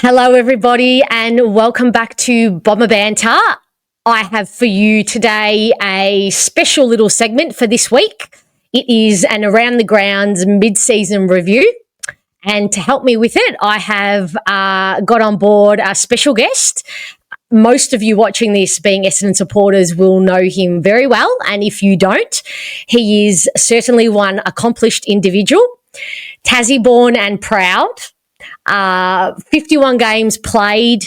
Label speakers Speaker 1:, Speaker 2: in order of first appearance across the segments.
Speaker 1: Hello, everybody, and welcome back to Bomber Banter. I have for you today a special little segment for this week. It is an Around the Grounds mid-season review. And to help me with it, I have got on board a special guest. Most of you watching this, being Essendon supporters, will know him very well. And if you don't, he is certainly one accomplished individual, Tassie born and proud. 51 games played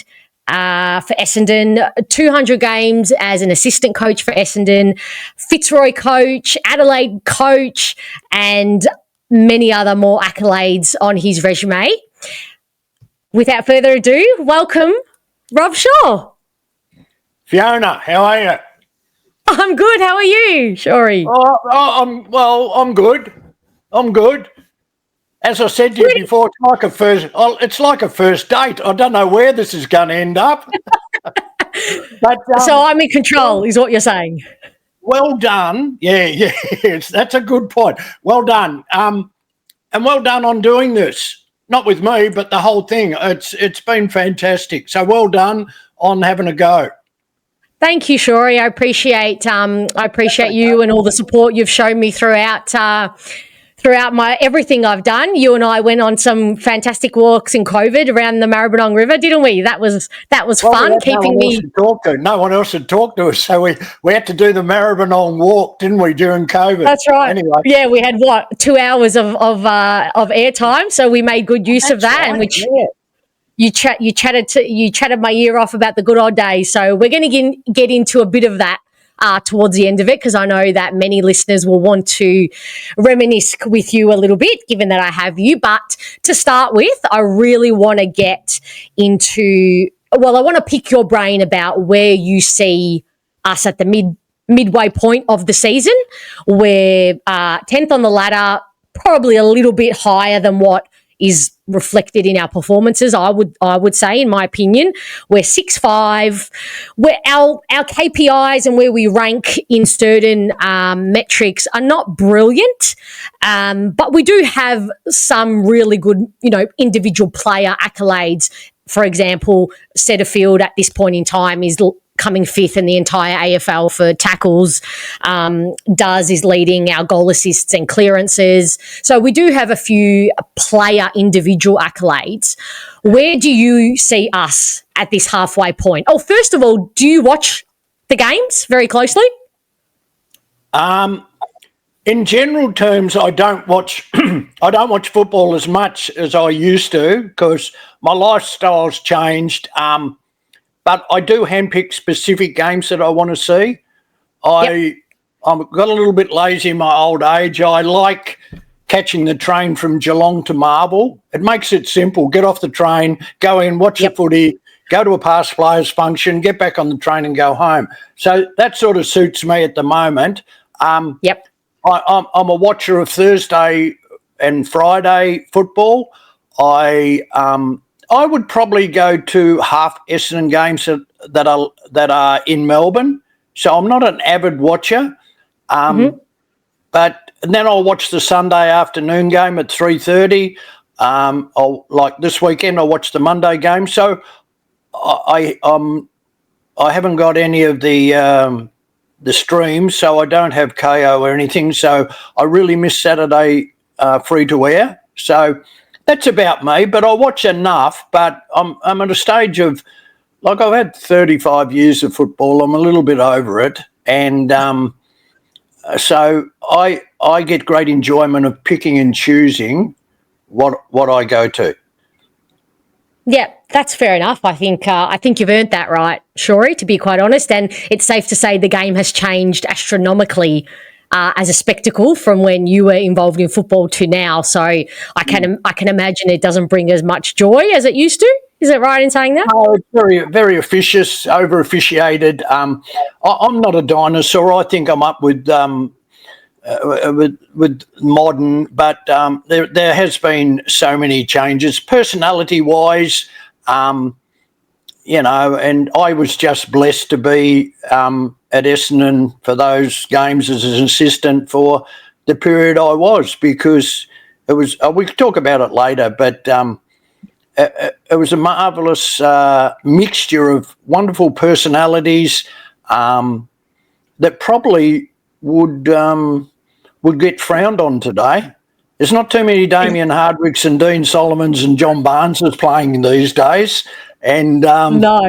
Speaker 1: for Essendon, 200 games as an assistant coach for Essendon, Fitzroy coach, Adelaide coach, and many other more accolades on his resume. Without further ado, welcome, Rob Shaw.
Speaker 2: Fiona, how are you?
Speaker 1: I'm good. How are you, Shawry?
Speaker 2: I'm good. I'm good. As I said to you before, it's like a first date. I don't know where this is going to end up.
Speaker 1: But so I'm in control, is what you're saying.
Speaker 2: Well done. Yeah, that's a good point. Well done. And well done on doing this. Not with me, but the whole thing. It's been fantastic. So well done on having a go.
Speaker 1: Thank you, Shawry. I appreciate you and all the support you've shown me throughout my everything I've done. You and I went on some fantastic walks in COVID around the Maribyrnong River, didn't we? That was fun. Keeping me.
Speaker 2: No one else had talked to us, so we had to do the Maribyrnong walk, didn't we, during COVID?
Speaker 1: That's right.
Speaker 2: Anyway,
Speaker 1: yeah, we had 2 hours of airtime, so we made good use of that,
Speaker 2: right,
Speaker 1: and you chatted my ear off about the good old days. So we're going to get into a bit of that towards the end of it, because I know that many listeners will want to reminisce with you a little bit, given that I have you. But to start with, I really want to get into, I want to pick your brain about where you see us at the midway point of the season. We're 10th on the ladder, probably a little bit higher than what is reflected in our performances. I would say, in my opinion, we're 6'5". Where our KPIs and where we rank in certain metrics are not brilliant, but we do have some really good, individual player accolades. For example, Setterfield at this point in time is coming fifth in the entire AFL for tackles. Duz is leading our goal assists and clearances. So we do have a few player individual accolades. Where do you see us at this halfway point? Oh, first of all, do you watch the games very closely?
Speaker 2: In general terms, I don't watch football as much as I used to, because my lifestyle's changed. But I do handpick specific games that I want to see. I've got a little bit lazy in my old age. I like catching the train from Geelong to Marvel. It makes it simple. Get off the train, go in, watch the footy, go to a past players function, get back on the train and go home. So that sort of suits me at the moment. I'm a watcher of Thursday and Friday football. I would probably go to half Essendon games that are in Melbourne. So I'm not an avid watcher, but then I'll watch the Sunday afternoon game at 3:30. Like this weekend, I'll watch the Monday game. So I haven't got any of the streams, so I don't have KO or anything. So I really miss Saturday free to air. So that's about me, but I watch enough. But I'm at a stage of, like, I've had 35 years of football. I'm a little bit over it, and so I get great enjoyment of picking and choosing what I go to.
Speaker 1: Yeah, that's fair enough. I think you've earned that right, Shawry, to be quite honest. And it's safe to say the game has changed astronomically as a spectacle from when you were involved in football to now. So I can imagine it doesn't bring as much joy as it used to. Is it right in saying that?
Speaker 2: Oh, it's very, very officious, over officiated. I'm not a dinosaur. I think I'm up with modern, but there has been so many changes personality wise. And I was just blessed to be at Essendon for those games as an assistant for the period I was, because it was, we could talk about it later, but it was a marvellous mixture of wonderful personalities that probably would get frowned on today. There's not too many Damien Hardwicks and Dean Solomons and John Barneses playing these days, and
Speaker 1: No.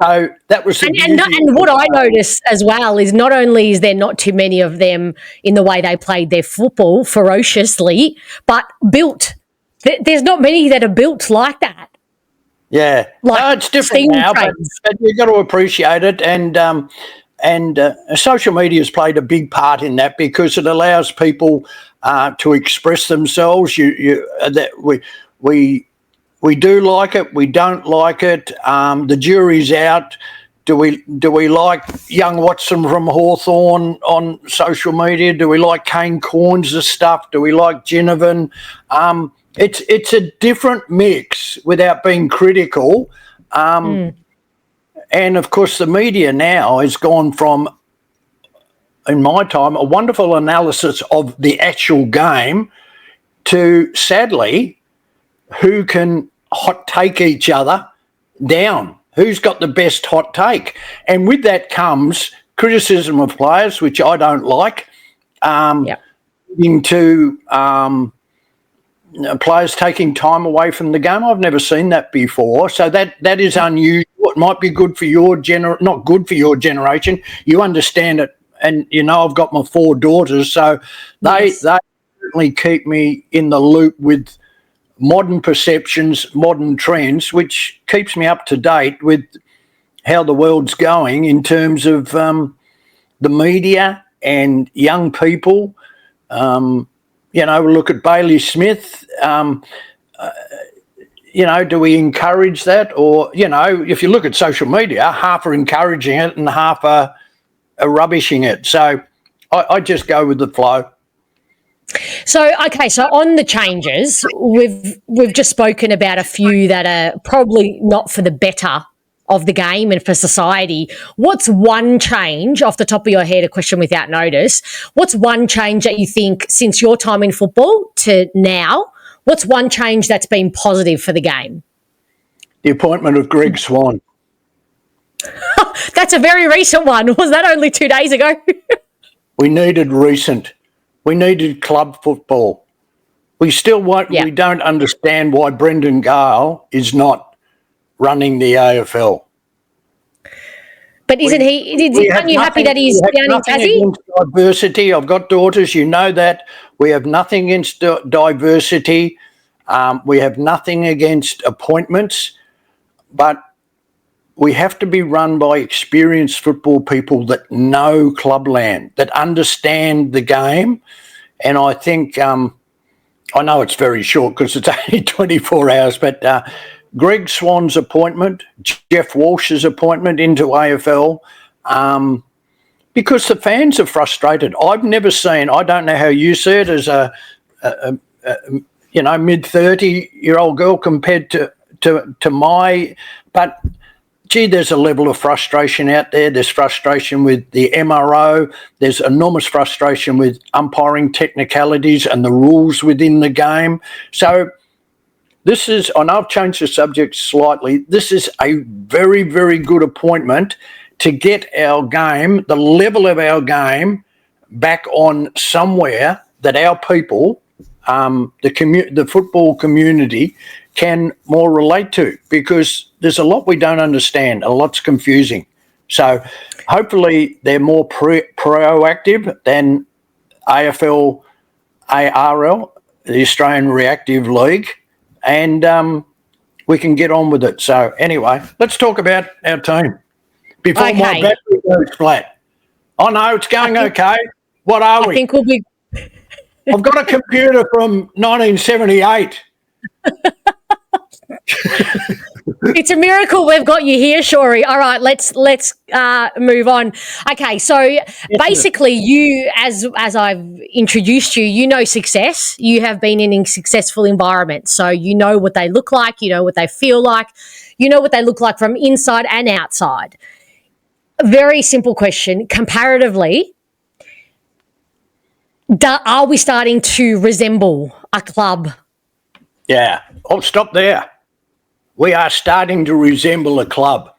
Speaker 2: so that was the
Speaker 1: And what I notice as well is not only is there not too many of them in the way they played their football ferociously, but built. There's not many that are built like that.
Speaker 2: Yeah,
Speaker 1: Like
Speaker 2: no, it's different now, but you've got to appreciate it. And social media has played a big part in that because it allows people to express themselves. We do like it, we don't like it. The jury's out. Do we like young Watson from Hawthorn on social media? Do we like Kane Corns' stuff? Do we like Ginnivan? It's a different mix without being critical. And, of course, the media now has gone from, in my time, a wonderful analysis of the actual game to, sadly, who can hot take each other down. Who's got the best hot take? And with that comes criticism of players, which I don't like, into players taking time away from the game. I've never seen that before. So that is unusual. It might be good for your not good for your generation. You understand it. And, I've got my 4 daughters, so they certainly keep me in the loop with modern perceptions, modern trends, which keeps me up to date with how the world's going in terms of the media and young people. Look at Bailey Smith. Do we encourage that? Or, if you look at social media, half are encouraging it and half are rubbishing it. So I just go with the flow.
Speaker 1: So on the changes, we've just spoken about a few that are probably not for the better of the game and for society. What's one change off the top of your head, a question without notice, what's one change that you think since your time in football to now, what's one change that's been positive for the game?
Speaker 2: The appointment of Greg Swan.
Speaker 1: That's a very recent one. Was that only 2 days ago?
Speaker 2: We needed recent. We needed club football. We still won't. We don't understand why Brendan Gale is not running the AFL.
Speaker 1: But aren't you happy that he's down in Tassie?
Speaker 2: Diversity. I've got daughters. You know that. We have nothing against diversity. We have nothing against appointments. But we have to be run by experienced football people that know clubland, that understand the game. And I think, I know it's very short because it's only 24 hours, but Greg Swan's appointment, Jeff Walsh's appointment into AFL, because the fans are frustrated. I've never seen, I don't know how you see it as a mid-30-year-old girl compared to my, but gee, there's a level of frustration out there. There's frustration with the MRO. There's enormous frustration with umpiring technicalities and the rules within the game. So this is, I know I've changed the subject slightly, this is a very, very good appointment to get our game, the level of our game, back on somewhere that our people, the football community, can more relate to, because there's a lot we don't understand, a lot's confusing. So hopefully they're more proactive than AFL, ARL, the Australian Reactive League, and we can get on with it. So anyway, let's talk about our team before my battery goes flat. Oh no, it's going okay. What are we?
Speaker 1: I think we'll be...
Speaker 2: I've got a computer from 1978.
Speaker 1: It's a miracle we've got you here, Shawry. All right, let's move on. Okay, so basically you, as I've introduced you, you know success. You have been in successful environments, so you know what they look like, you know what they feel like, you know what they look like from inside and outside. Very simple question. Comparatively, are we starting to resemble a club?
Speaker 2: Yeah. I'll stop there. we are starting to resemble a club,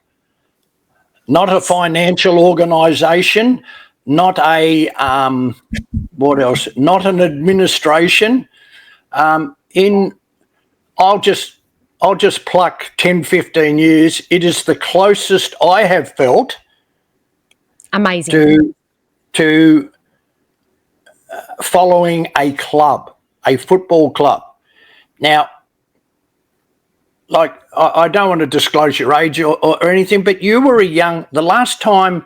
Speaker 2: not a financial organisation, not a what else? Not an administration. I'll just pluck 10, 15 years. It is the closest I have felt
Speaker 1: Amazing.
Speaker 2: to following a club, a football club. Now, like, I don't want to disclose your age or anything, but you were the last time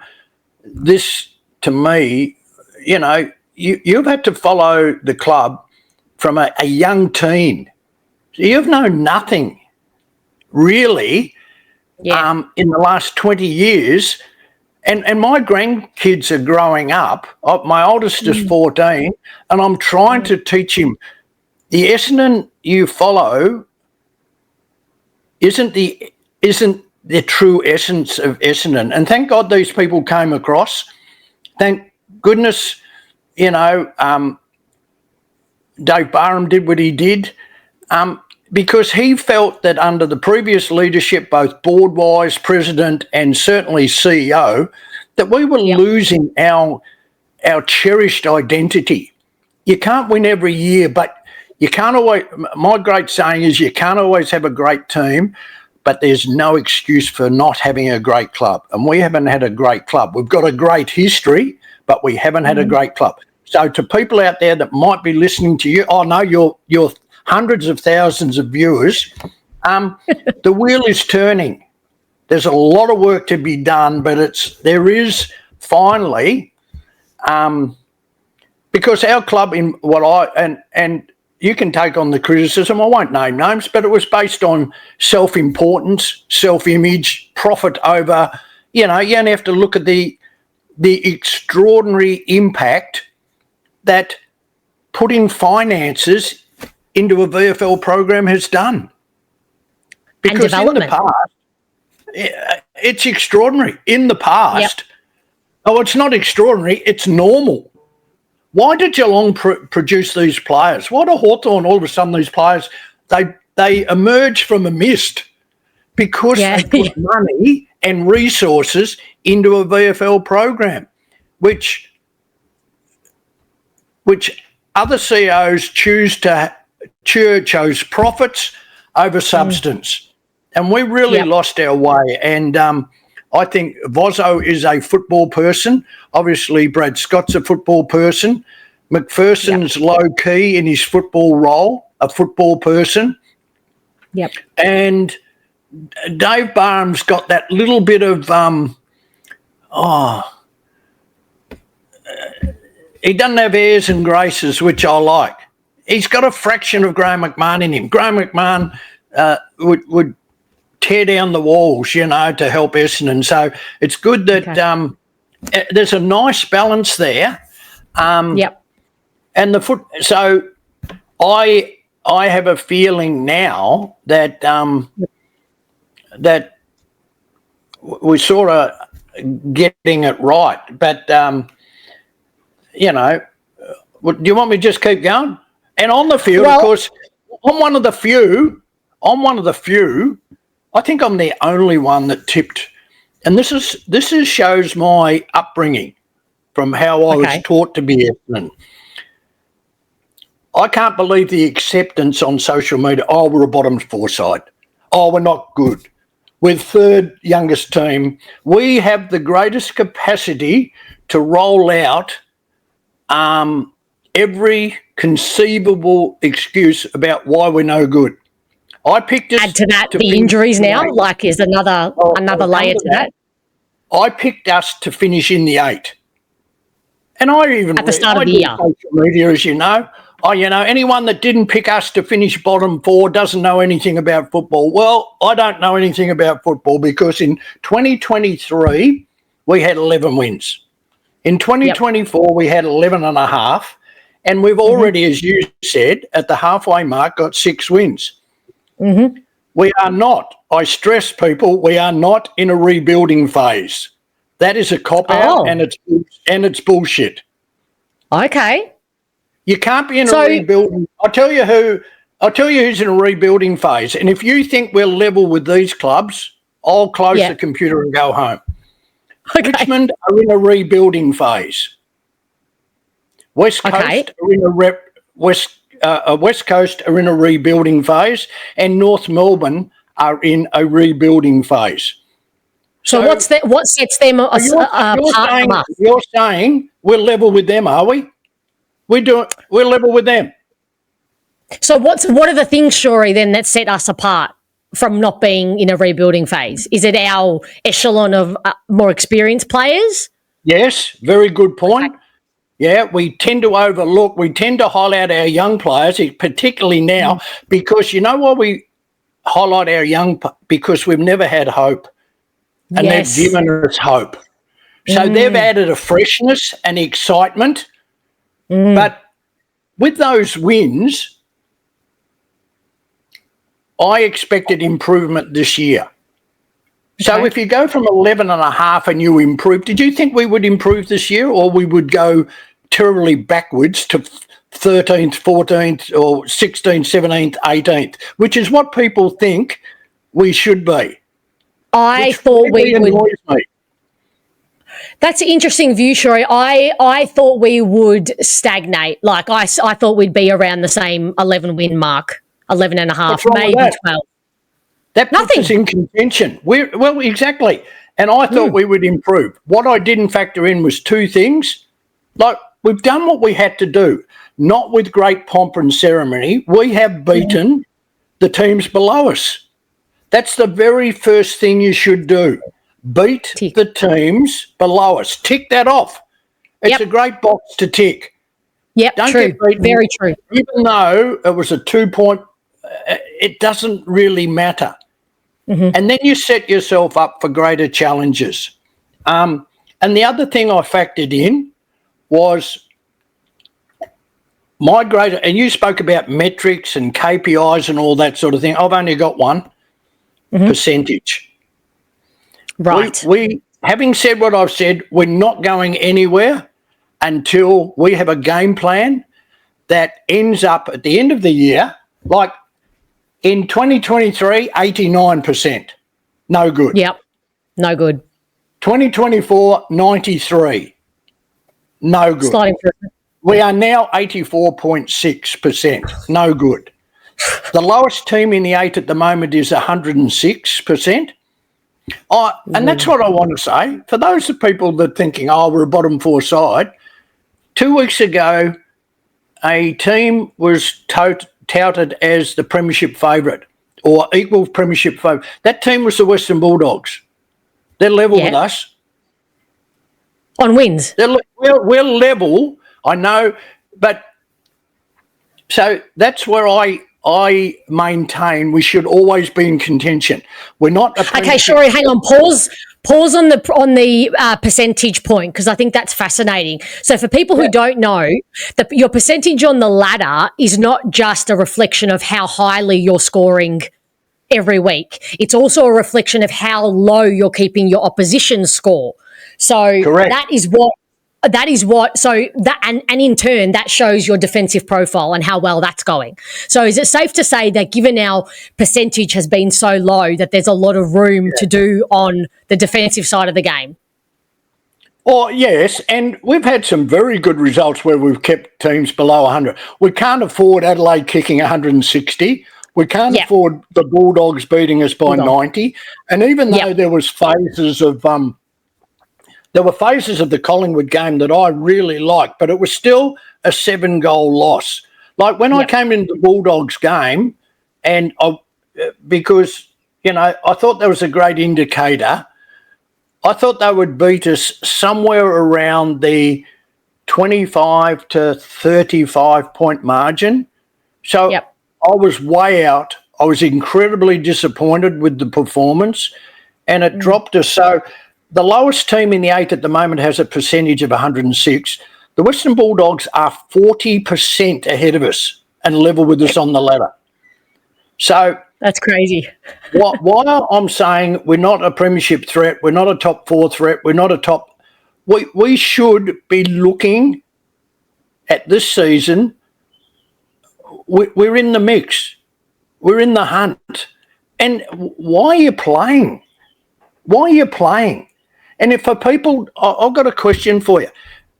Speaker 2: this, to me, you've had to follow the club from a young teen. You've known nothing really in the last 20 years. And my grandkids are growing up. My oldest is 14, and I'm trying to teach him the Essendon you follow isn't the true essence of Essendon. And thank God these people came across. Thank goodness, Dave Barham did what he did, because he felt that under the previous leadership, both board-wise, president, and certainly CEO, that we were losing our cherished identity. You can't win every year, but you can't always. My great saying is, you can't always have a great team, but there's no excuse for not having a great club. And we haven't had a great club. We've got a great history, but we haven't had a great club. So to people out there that might be listening to you, you're hundreds of thousands of viewers, the wheel is turning. There's a lot of work to be done, but there is finally, because our club and you can take on the criticism, I won't name names, but it was based on self-importance, self-image, profit over, you only have to look at the extraordinary impact that putting finances into a VFL program has done. Because in the past, it's extraordinary. In the past, it's not extraordinary, it's normal. Why did Geelong produce these players? Why do Hawthorn, all of a sudden, these players, they emerge from a mist because they put money and resources into a VFL program, which other CEOs chose profits over substance. And we really lost our way. And I think Vozzo is a football person. Obviously, Brad Scott's a football person. McPherson's low-key in his football role, a football person.
Speaker 1: Yep.
Speaker 2: And Dave Barham's got that little bit of, he doesn't have airs and graces, which I like. He's got a fraction of Graham McMahon in him. Graham McMahon would tear down the walls, to help Essendon. So it's good that there's a nice balance there. And so I have a feeling now that that we're sort of getting it right. But do you want me to just keep going? And on the field, of course, I'm one of the few. I think I'm the only one that tipped, and this shows my upbringing from how I was taught to be Essendon. I can't believe the acceptance on social media. Oh, we're a bottom four side. Oh, we're not good. We're third youngest team. We have the greatest capacity to roll out every conceivable excuse about why we're no good. I picked us.
Speaker 1: Add to that the injuries now, is another layer to that.
Speaker 2: I picked us to finish in the 8. And I even
Speaker 1: at the start of the year.
Speaker 2: Social media, as you know. Anyone that didn't pick us to finish bottom 4 doesn't know anything about football. Well, I don't know anything about football because in 2023 we had 11 wins. In 2024 we had 11 and a half, and we've already, as you said, at the halfway mark got 6 wins. We are not, I stress people, we are not in a rebuilding phase. That is a cop-out and it's bullshit.
Speaker 1: Okay.
Speaker 2: You can't be in a rebuilding. I'll tell you who I'll tell you who's in a rebuilding phase. And if you think we're level with these clubs, I'll close the computer and go home.
Speaker 1: Okay.
Speaker 2: Richmond are in a rebuilding phase. West Coast are in West Coast are in a rebuilding phase, and North Melbourne are in a rebuilding phase.
Speaker 1: So what sets them apart from us?
Speaker 2: You're saying we're level with them, are we? We're level with them.
Speaker 1: So what are the things, Shawry, then that set us apart from not being in a rebuilding phase? Is it our echelon of more experienced players?
Speaker 2: Yes, very good point. Okay. Yeah, we tend to highlight our young players, particularly now, because you know why we highlight our young? Because we've never had hope, and they've given us hope. So they've added a freshness and excitement. But with those wins, I expected improvement this year. So if you go from 11.5 and you improve, did you think we would improve this year, or we would go terribly backwards to 13th, 14th or 16th, 17th, 18th, which is what people think we should be?
Speaker 1: I thought we would. That's an interesting view, Shawry. I thought we would stagnate. Like I thought we'd be around the same 11 win mark, 11.5, maybe 12.
Speaker 2: That puts us in contention. Exactly. And I thought we would improve. What I didn't factor in was two things. Like, we've done what we had to do, not with great pomp and ceremony. We have beaten the teams below us. That's the very first thing you should do. Beat the teams below us. Tick that off. It's a great box to tick.
Speaker 1: Yep,
Speaker 2: Don't
Speaker 1: true.
Speaker 2: get beaten.
Speaker 1: Very true.
Speaker 2: Even though it was a 2-point, it doesn't really matter. And then you set yourself up for greater challenges. And the other thing I factored in was and you spoke about metrics and KPIs and all that sort of thing. I've only got one, percentage.
Speaker 1: Right.
Speaker 2: We having said what I've said, we're not going anywhere until we have a game plan that ends up at the end of the year, like in 2023, 89%. No good.
Speaker 1: Yep. No good.
Speaker 2: 2024, 93. No good.
Speaker 1: Slight improvement.
Speaker 2: We are now 84.6%. No good. The lowest team in the 8 at the moment is 106%. And that's what I want to say. For those of people that are thinking, we're a bottom 4 side, 2 weeks ago, a team was touted as the premiership favourite or equal premiership favourite. That team was the Western Bulldogs. They're level with us.
Speaker 1: On wins.
Speaker 2: We're level, I know, but so that's where I maintain we should always be in contention. We're not a
Speaker 1: okay, Shawry, hang on, pause on the percentage point, because I think that's fascinating. So for people who don't know, your percentage on the ladder is not just a reflection of how highly you're scoring every week. It's also a reflection of how low you're keeping your opposition's score. So
Speaker 2: correct.
Speaker 1: And in turn, that shows your defensive profile and how well that's going. So is it safe to say that given our percentage has been so low that there's a lot of room to do on the defensive side of the game?
Speaker 2: Oh, yes, and we've had some very good results where we've kept teams below 100. We can't afford Adelaide kicking 160. We can't afford the Bulldogs beating us by 90. And even though there was phases of the Collingwood game that I really liked, but it was still a 7-goal loss. Like when I came into the Bulldogs game, and because, I thought there was a great indicator, I thought they would beat us somewhere around the 25 to 35 point margin. So I was way out. I was incredibly disappointed with the performance, and it dropped us. So the lowest team in the 8 at the moment has a percentage of 106. The Western Bulldogs are 40% ahead of us and level with us on the ladder. So
Speaker 1: that's crazy.
Speaker 2: while I'm saying we're not a premiership threat, we're not a top 4 threat, we're not a top. We should be looking at this season. we're in the mix. We're in the hunt. And why are you playing? Why are you playing? And if for people, I've got a question for you.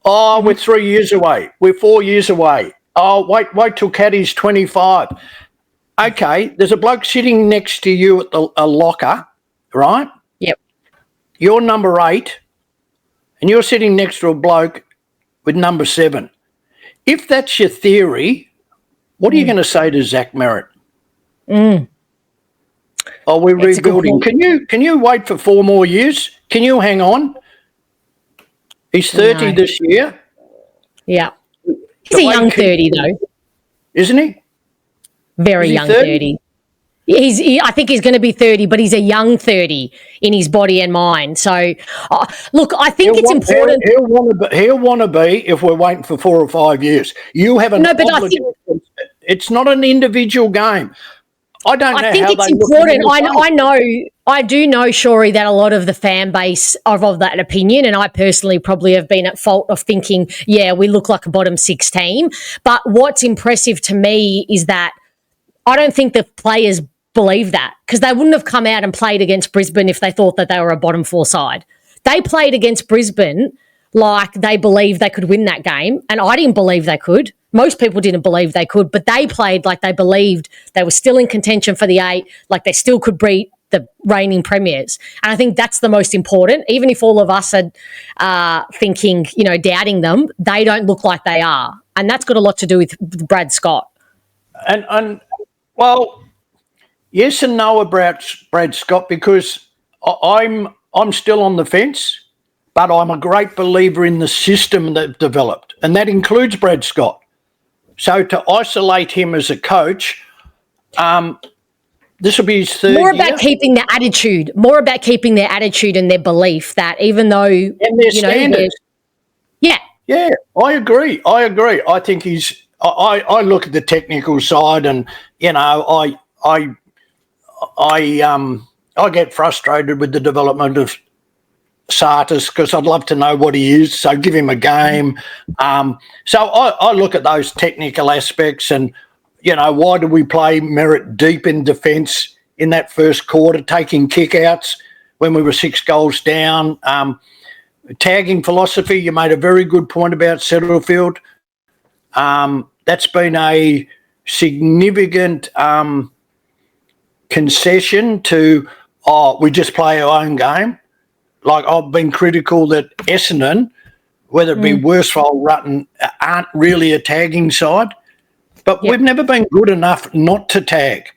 Speaker 2: Oh, we're 3 years away. We're 4 years away. Oh, wait till Caddy's 25. Okay, there's a bloke sitting next to you at a locker, right?
Speaker 1: Yep.
Speaker 2: You're number 8, and you're sitting next to a bloke with number 7. If that's your theory, what are you going to say to Zach Merritt? Oh, we're rebuilding. Can you wait for 4 more years? Can you hang on? He's 30 this year.
Speaker 1: Yeah. He's a young 30 though.
Speaker 2: Isn't he?
Speaker 1: Very young 30. I think he's going to be 30, but he's a young 30 in his body and mind. So, look, I think it's important.
Speaker 2: He'll want to be if we're waiting for 4 or 5 years. You have an obligation. It's not an individual game. I think it's important. I do know, Shawry, that a lot of the fan base are of that opinion, and I personally probably have been at fault of thinking, yeah, we look like a bottom 6 team. But what's impressive to me is that I don't think the players believe that, because they wouldn't have come out and played against Brisbane if they thought that they were a bottom 4 side. They played against Brisbane like they believed they could win that game, and I didn't believe they could. Most people didn't believe they could, but they played like they believed they were still in contention for the 8, like they still could beat the reigning premiers. And I think that's the most important. Even if all of us are thinking, doubting them, they don't look like they are. And that's got a lot to do with Brad Scott. And well, yes and no about Brad Scott, because I'm still on the fence, but I'm a great believer in the system they've developed, and that includes Brad Scott. So to isolate him as a coach, this will be his third year.
Speaker 1: More about keeping their attitude and their belief that even though...
Speaker 2: And their standards.
Speaker 1: Yeah,
Speaker 2: I agree. I think I look at the technical side, and I get frustrated with the development of Sartis, because I'd love to know what he is. So give him a game. So I look at those technical aspects, and why do we play Merritt deep in defence in that first quarter, taking kickouts when we were 6 goals down? Tagging philosophy, you made a very good point about Settlefield. That's been a significant concession to, we just play our own game. Like, I've been critical that Essendon, whether it be Worsfold or Rutten, aren't really a tagging side. But we've never been good enough not to tag.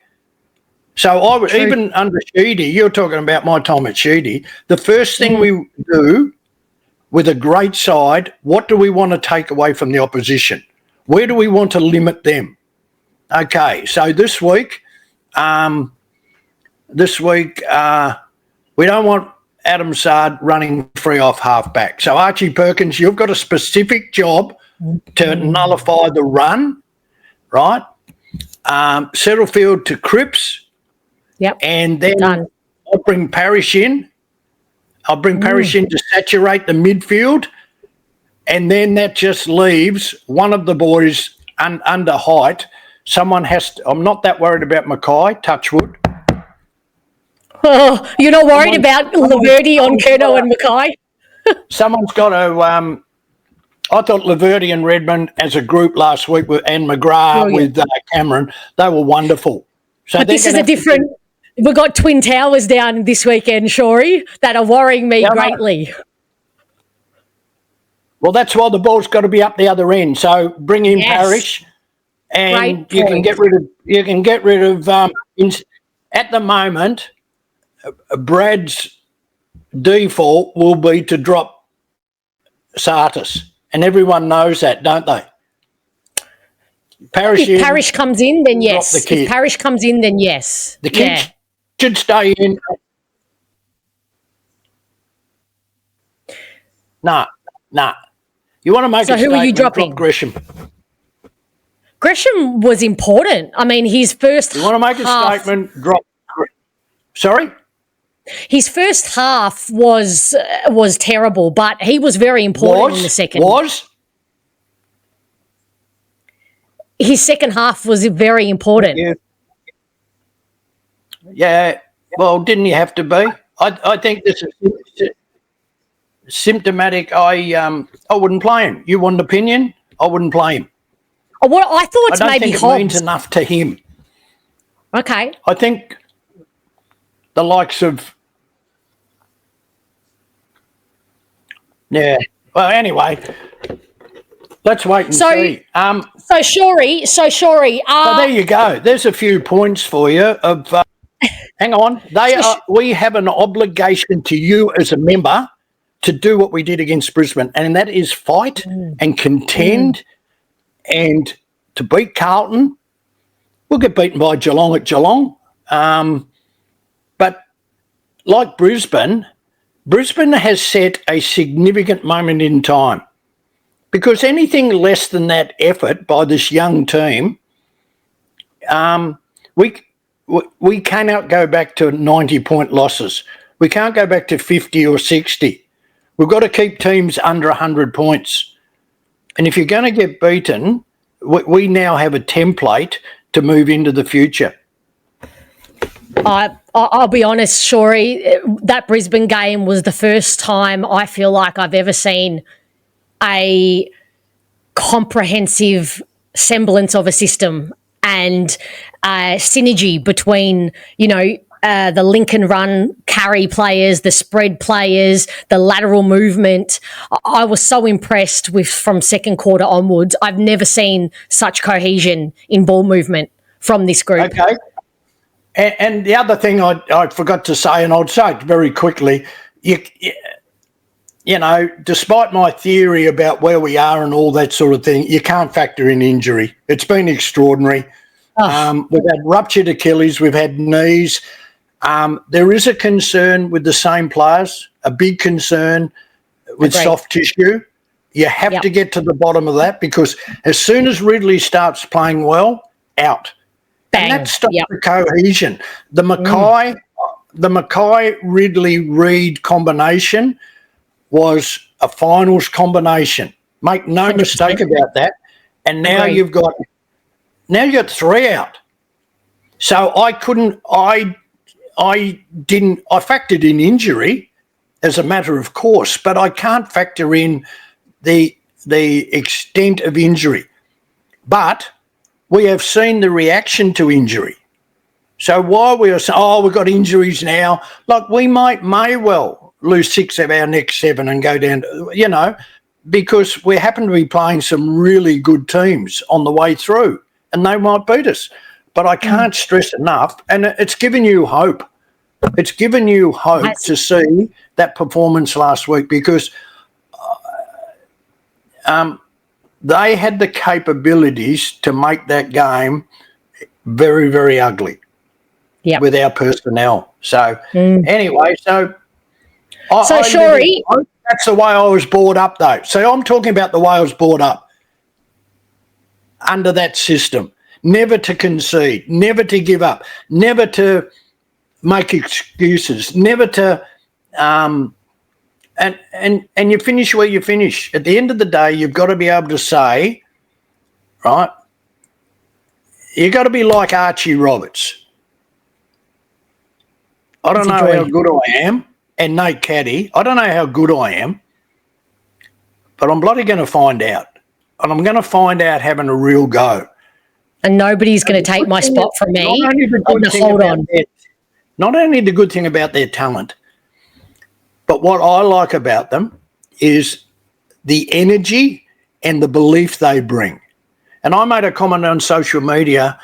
Speaker 2: So even under Sheedy, you're talking about my time at Sheedy, the first thing we do with a great side, what do we want to take away from the opposition? Where do we want to limit them? Okay, so this week, we don't want Adam Sard running free off half-back. So, Archie Perkins, you've got a specific job to nullify the run, right? Settlefield to Cripps.
Speaker 1: Yep.
Speaker 2: And then I'll bring Parrish in. I'll bring Parrish in to saturate the midfield. And then that just leaves one of the boys under height. Someone has to, I'm not that worried about Mackay, touchwood.
Speaker 1: Oh, you're not worried about Laverde on Curnow and Mackay?
Speaker 2: Someone's got to I thought Laverde and Redmond as a group last week and McGrath with Cameron, they were wonderful. So
Speaker 1: but this is a different... We've got Twin Towers down this weekend, Shawry, that are worrying me greatly.
Speaker 2: Well, that's why the ball's got to be up the other end. So bring in Parrish, and you can get rid of at the moment, Brad's default will be to drop Sartis, and everyone knows that, don't they?
Speaker 1: If Parrish comes in, then yes. If Parrish comes in, then yes.
Speaker 2: The kid should stay in. Nah. You want to make a statement? So who are you dropping? Drop Gresham.
Speaker 1: Gresham was important. I mean, his first half...
Speaker 2: You want to make a statement? Drop. Sorry?
Speaker 1: His first half was terrible, but he was very important in the second. his second half was very important.
Speaker 2: Yeah. Well, didn't he have to be? I think this is symptomatic. I wouldn't play him. You want an opinion? I wouldn't play him.
Speaker 1: What I thought
Speaker 2: I don't
Speaker 1: maybe
Speaker 2: think it
Speaker 1: Hobbs.
Speaker 2: means enough to him.
Speaker 1: Okay.
Speaker 2: I think the likes of Well, anyway, let's wait and see.
Speaker 1: So Shawry.
Speaker 2: So there you go. There's a few points for you. Of hang on, we have an obligation to you as a member to do what we did against Brisbane, and that is fight and contend and to beat Carlton. We'll get beaten by Geelong at Geelong. But like Brisbane has set a significant moment in time, because anything less than that effort by this young team, we cannot go back to 90-point losses. We can't go back to 50 or 60. We've got to keep teams under 100 points. And if you're going to get beaten, we now have a template to move into the future.
Speaker 1: I'll be honest, Shawry, that Brisbane game was the first time I feel like I've ever seen a comprehensive semblance of a system and synergy between, the Lincoln run carry players, the spread players, the lateral movement. I was so impressed from second quarter onwards. I've never seen such cohesion in ball movement from this group.
Speaker 2: Okay. And the other thing I forgot to say, and I'll say it very quickly, despite my theory about where we are and all that sort of thing, you can't factor in injury. It's been extraordinary. We've had ruptured Achilles, we've had knees. There is a concern with the same players, a big concern with soft tissue. You have to get to the bottom of that, because as soon as Ridley starts playing well, out. Bang. And that stops the cohesion. The Mackay Ridley Reid combination was a finals combination. Make no 100%. Mistake about that. And now you've got three out. So I factored in injury as a matter of course, but I can't factor in the extent of injury. But we have seen the reaction to injury. So while we are saying, we've got injuries now, like we may well lose 6 of our next 7 and go down to, because we happen to be playing some really good teams on the way through, and they might beat us. But I can't stress enough, and it's given you hope. It's given you hope to see that performance last week, because they had the capabilities to make that game very, very ugly with our personnel. So anyway,
Speaker 1: Shawry,
Speaker 2: that's the way I was brought up, though. So I'm talking about the way I was brought up under that system. Never to concede, never to give up, never to make excuses, never to and you finish where you finish. At the end of the day, you've got to be able to say, right, you've got to be like Archie Roberts. I don't know how good I am, and Nate Caddy, I don't know how good I am, but I'm bloody going to find out. And I'm going to find out having a real go.
Speaker 1: And nobody's going to take my spot from me. Not
Speaker 2: only the good thing about their talent, but what I like about them is the energy and the belief they bring. And I made a comment on social media,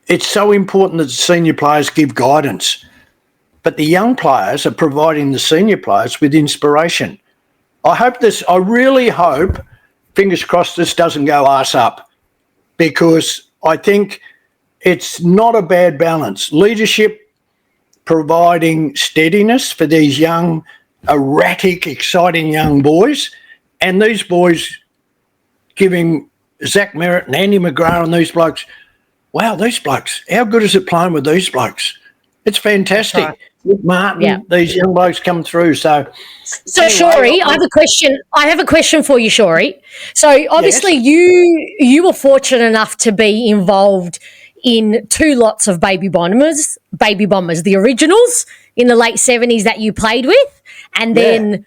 Speaker 2: it's so important that the senior players give guidance, but the young players are providing the senior players with inspiration. I really hope, fingers crossed, this doesn't go arse up, because I think it's not a bad balance. Leadership providing steadiness for these young, erratic, exciting young boys, and these boys giving Zach Merritt and Andy McGrath and these blokes, wow, these blokes, how good is it playing with these blokes? It's fantastic. Right. Nick Martin,
Speaker 1: Yeah.
Speaker 2: these young blokes come through. So anyway,
Speaker 1: Shawry, I have a question. I have a question for you, Shawry. So obviously, you were fortunate enough to be involved in two lots of baby bombers, the originals in the late 70s that you played with, and then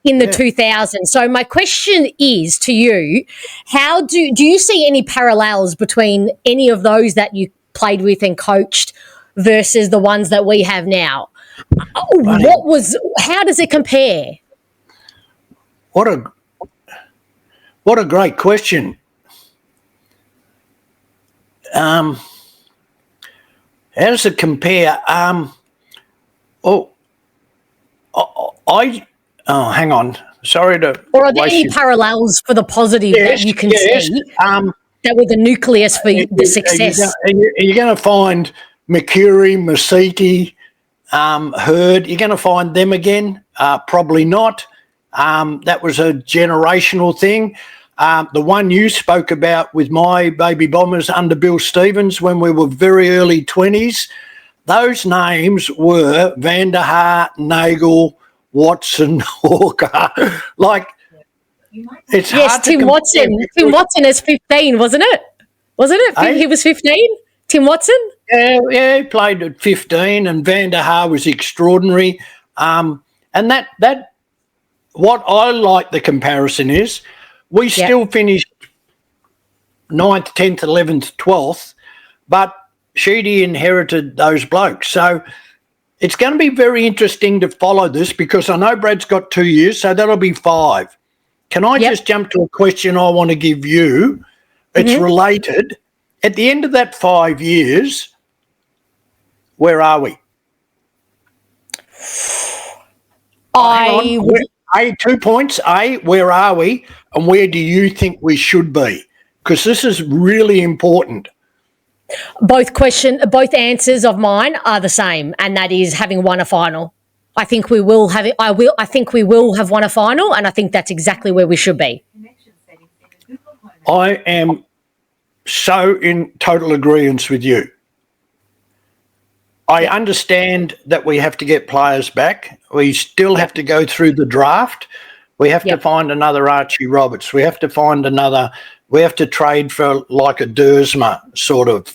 Speaker 1: in the 2000s. So my question is to you: how do you see any parallels between any of those that you played with and coached versus the ones that we have now? How does it compare?
Speaker 2: What a great question. How does it compare? Hang on. Sorry to.
Speaker 1: Or are there any parallels for the positive that you can see that were the nucleus for the success?
Speaker 2: Are you going to find Mercury, Masiti, Hurd? You're going to find them again? Probably not. That was a generational thing. The one you spoke about with my baby bombers under Bill Stevens when we were very early 20s, those names were Van der Haar, Nagel, Watson, Hawker. Like, it's hard
Speaker 1: Tim
Speaker 2: to
Speaker 1: Watson. Tim Watson is 15, wasn't it? Wasn't it?
Speaker 2: Hey?
Speaker 1: He was 15? Tim Watson?
Speaker 2: Yeah, he played at 15, and Van der Haar was extraordinary. And that what I like the comparison is we still finished 9th, 10th, 11th, 12th, but Sheedy inherited those blokes. So it's going to be very interesting to follow this because I know Brad's got 2 years, so that'll be 5. Can I just jump to a question I want to give you? It's related. At the end of that 5 years, where are we? A, 2 points. A, where are we? And where do you think we should be? Because this is really important.
Speaker 1: Both answers of mine are the same, and that is having won a final. I think we will have it. I think we will have won a final, and I think that's exactly where we should be.
Speaker 2: I am so in total agreement with you. I understand that we have to get players back. We still have to go through the draft. We have to find another Archie Roberts. We have to find another. We have to trade for like a Dersma sort of.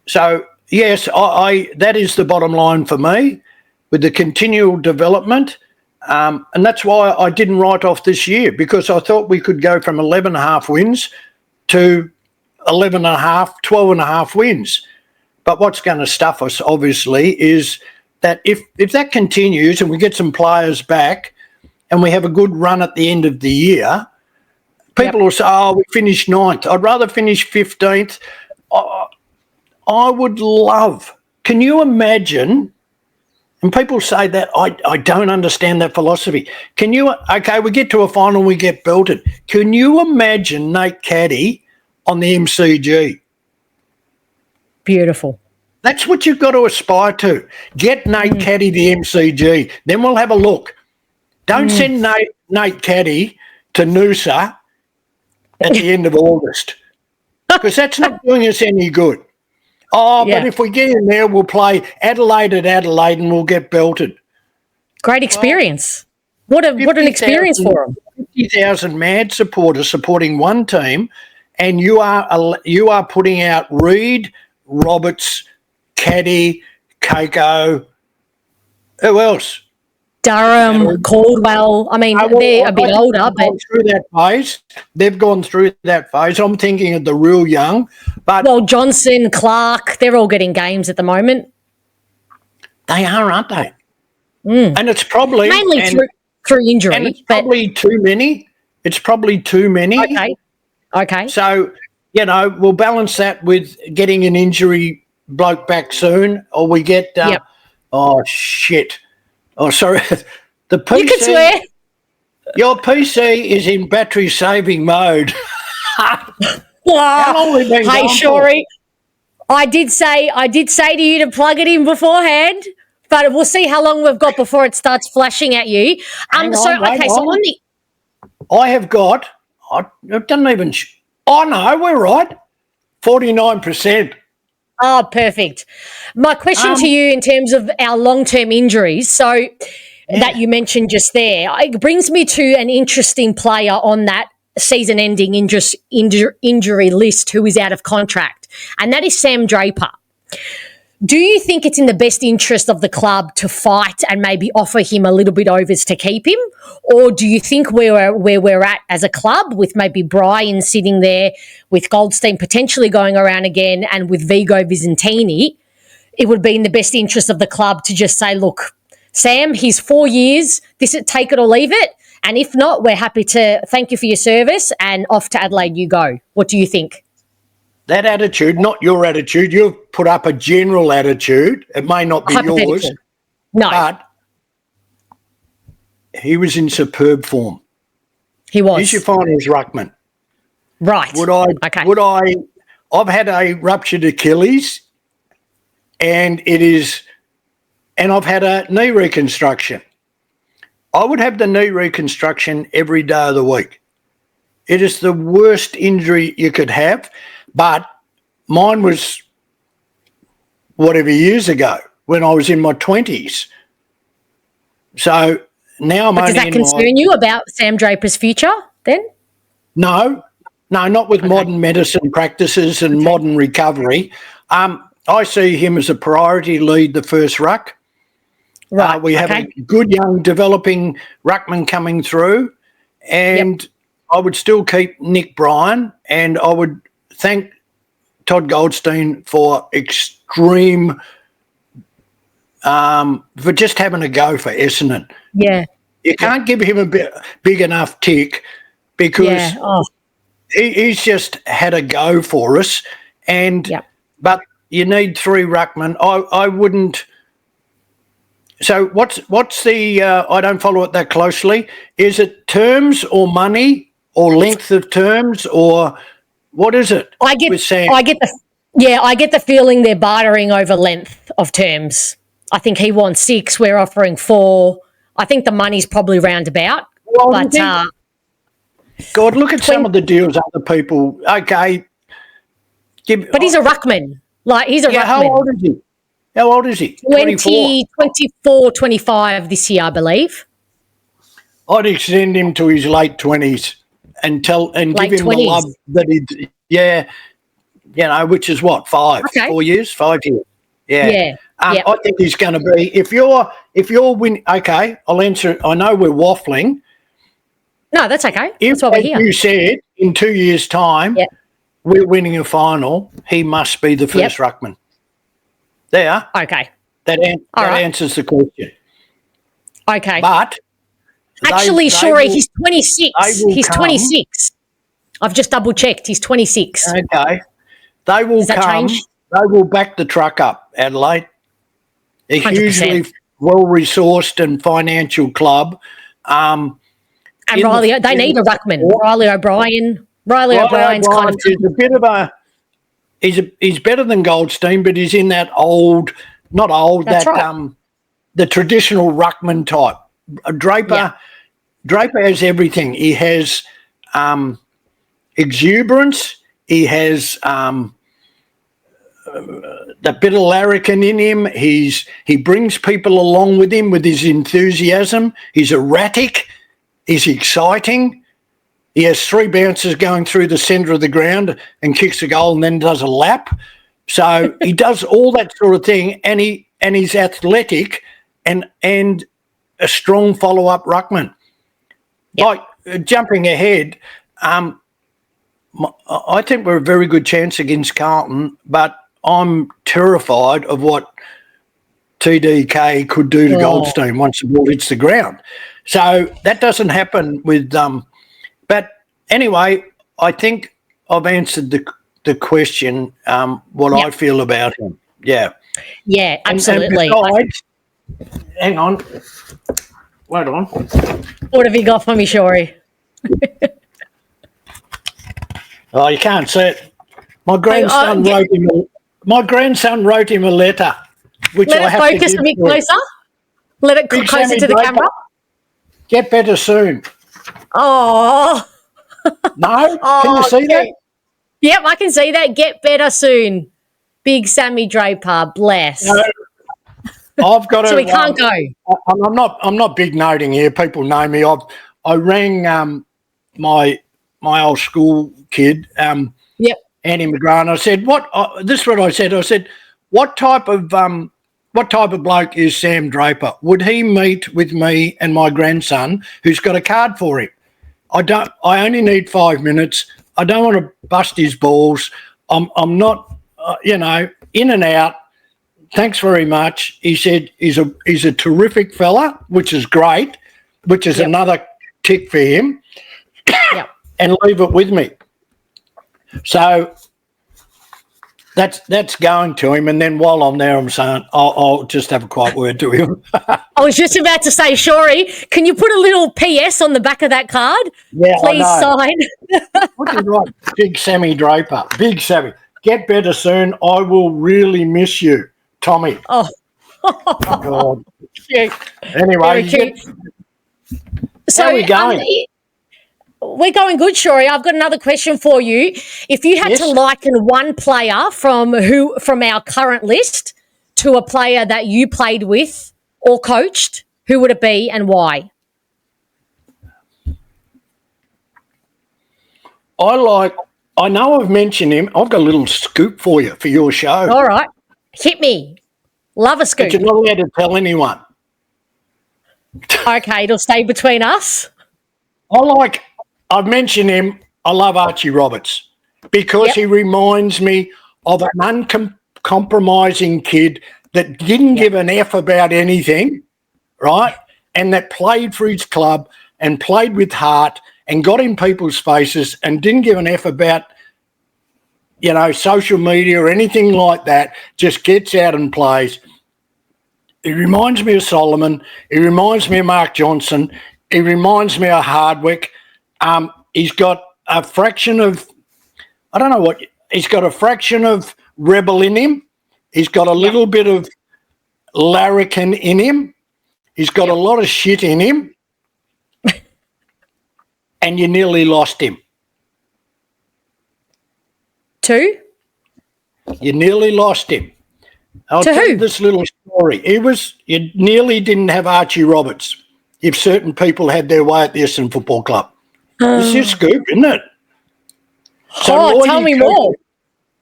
Speaker 2: So yes, I that is the bottom line for me with the continual development. And that's why I didn't write off this year, because I thought we could go from 11.5 wins to 11.5, 12.5 wins. But what's going to stuff us, obviously, is that if that continues and we get some players back and we have a good run at the end of the year, people will say, oh, we finished 9th. I'd rather finish 15th. I would love, can you imagine, and people say that, I don't understand that philosophy. Can you, okay, we get to a final, we get belted. Can you imagine Nate Caddy on the MCG?
Speaker 1: Beautiful.
Speaker 2: That's what you've got to aspire to. Get Nate Caddy the MCG. Then we'll have a look. Don't send Nate Caddy to Noosa at the end of August, because that's not doing us any good. But if we get in there, we'll play Adelaide at Adelaide and we'll get belted.
Speaker 1: Great experience. What an experience for them.
Speaker 2: 50,000 mad supporters supporting one team, and you are putting out Reid, Roberts, Caddy, Keiko. Who else?
Speaker 1: Durham, Caldwell. I mean, they're a bit older, but
Speaker 2: through that phase, they've gone through that phase. I'm thinking of the real young, but
Speaker 1: Johnson, Clark, they're all getting games at the moment.
Speaker 2: They are, aren't they? And it's probably
Speaker 1: mainly through injury.
Speaker 2: And it's probably too many. It's probably too many.
Speaker 1: Okay.
Speaker 2: So we'll balance that with getting an injury bloke back soon, or we get. Oh shit. Oh, sorry. The PC.
Speaker 1: You can swear.
Speaker 2: Your PC is in battery saving mode. How long have we been
Speaker 1: Hey, Shawry, I did say to you to plug it in beforehand, but we'll see how long we've got before it starts flashing at you. So on the.
Speaker 2: I have got. It doesn't even. Oh no, we're right. 49%.
Speaker 1: Oh, perfect. My question to you in terms of our long-term injuries, so that you mentioned just there, it brings me to an interesting player on that season-ending injury list who is out of contract, and that is Sam Draper. Do you think it's in the best interest of the club to fight and maybe offer him a little bit overs to keep him? Or do you think where we're at as a club, with maybe Brian sitting there, with Goldstein potentially going around again, and with Vigo Vicentini, it would be in the best interest of the club to just say, look, Sam, he's 4 years, take it or leave it. And if not, we're happy to thank you for your service and off to Adelaide you go. What do you think?
Speaker 2: That attitude, not your attitude, you've put up a general attitude. It may not be yours.
Speaker 1: No.
Speaker 2: But he was in superb form.
Speaker 1: He was.
Speaker 2: He's your finals ruckman.
Speaker 1: Right.
Speaker 2: I've had a ruptured Achilles and I've had a knee reconstruction. I would have the knee reconstruction every day of the week. It is the worst injury you could have. But mine was whatever years ago when I was in my 20s. So now I'm only in my... Does that
Speaker 1: concern you about Sam Draper's future then?
Speaker 2: No, not with modern medicine practices and modern recovery. I see him as a priority lead the first ruck.
Speaker 1: Right.
Speaker 2: We have a good young developing ruckman coming through, and I would still keep Nick Bryan, and I would thank Todd Goldstein for extreme for just having a go for Essendon.
Speaker 1: Yeah.
Speaker 2: You can't give him a big enough tick because he's just had a go for us. But you need 3 ruckmen. I wouldn't. So what's the? I don't follow it that closely. Is it terms or money or length of terms or? What is it?
Speaker 1: I get the feeling they're bartering over length of terms. I think he wants 6. We're offering 4. I think the money's probably roundabout.
Speaker 2: Well, but God, look at some of the deals other people. Okay,
Speaker 1: but he's a ruckman. He's a ruckman.
Speaker 2: How old is he?
Speaker 1: 24, 25 this year, I believe.
Speaker 2: I'd extend him to his late 20s. And give him
Speaker 1: 20s.
Speaker 2: The love that which is what, 5 years. Yeah. I think he's going to be. If you're winning, okay, I'll answer. I know we're waffling.
Speaker 1: No, that's okay. That's what we're here.
Speaker 2: You said in 2 years' time, we're winning a final. He must be the first ruckman. There.
Speaker 1: Okay.
Speaker 2: That answers the question.
Speaker 1: Okay.
Speaker 2: But.
Speaker 1: Actually, Shawry, he's 26. He's 26. I've just double checked. He's 26.
Speaker 2: Okay. They will come. Change? They will back the truck up, Adelaide. A 100%. Hugely well-resourced and financial club.
Speaker 1: And Riley, they need a ruckman. Riley O'Brien's kind of...
Speaker 2: Is a bit of a... He's better than Goldstein, but he's in that old... Not old, the traditional ruckman type. Draper has everything. He has exuberance. He has that bit of larrikin in him. He brings people along with him with his enthusiasm. He's erratic. He's exciting. He has 3 bounces going through the centre of the ground and kicks a goal and then does a lap. So he does all that sort of thing, and he's athletic and a strong follow-up ruckman. Jumping ahead, I think we're a very good chance against Carlton, but I'm terrified of what TDK could do to Goldstein once the ball hits the ground. So that doesn't happen with but anyway, I think I've answered the question, what I feel about him. Yeah.
Speaker 1: Yeah, absolutely.
Speaker 2: And besides, hang on. Wait on.
Speaker 1: What have you got for me, Shawry?
Speaker 2: Oh, you can't see it. My grandson wrote him a letter, which I have to give. Let it focus
Speaker 1: a bit closer. Let it closer to the camera.
Speaker 2: Get better soon.
Speaker 1: Oh.
Speaker 2: No? Can you see that?
Speaker 1: Yep, I can see that. Get better soon. Big Sammy Draper, bless.
Speaker 2: No, I've got to.
Speaker 1: So he can't go.
Speaker 2: I'm not big noting here. People know me. I rang my old school kid,
Speaker 1: Yep.
Speaker 2: Andy McGrath, and I said, "What?" This is what I said. I said, "What type of bloke is Sam Draper? Would he meet with me and my grandson, who's got a card for him? I only need 5 minutes. I don't want to bust his balls. I'm not, in and out. Thanks very much." He said he's a terrific fella, which is great, which is another tick for him.
Speaker 1: Yep.
Speaker 2: And leave it with me. So that's going to him. And then while I'm there, I'm saying I'll just have a quiet word to him.
Speaker 1: I was just about to say, Shawry, can you put a little PS on the back of that card?
Speaker 2: Yeah,
Speaker 1: please sign.
Speaker 2: What is right? Big Sammy Draper. Big Sammy. Get better soon. I will really miss you, Tommy.
Speaker 1: Oh.
Speaker 2: God.
Speaker 1: Cute.
Speaker 2: Anyway,
Speaker 1: so
Speaker 2: how are we going?
Speaker 1: We're going good, Shawry. I've got another question for you. If you had to liken one player from our current list to a player that you played with or coached, who would it be and why?
Speaker 2: I know I've mentioned him. I've got a little scoop for you for your show.
Speaker 1: All right. Hit me. Love a scoop.
Speaker 2: But you're not allowed to tell anyone.
Speaker 1: Okay, it'll stay between us.
Speaker 2: I've mentioned him. I love Archie Roberts because he reminds me of an uncompromising kid that didn't give an F about anything, right? And that played for his club and played with heart and got in people's faces and didn't give an F about, social media or anything like that, just gets out and plays. He reminds me of Solomon. He reminds me of Mark Johnson. He reminds me of Hardwick. He's got a fraction of, he's got a fraction of rebel in him. He's got a little bit of larrikin in him. He's got a lot of shit in him. And you nearly lost him.
Speaker 1: Two?
Speaker 2: You nearly lost him. I'll
Speaker 1: to
Speaker 2: tell
Speaker 1: who?
Speaker 2: you this little story. You nearly didn't have Archie Roberts if certain people had their way at the Essendon Football Club. This is scoop, isn't it? So
Speaker 1: tell me more.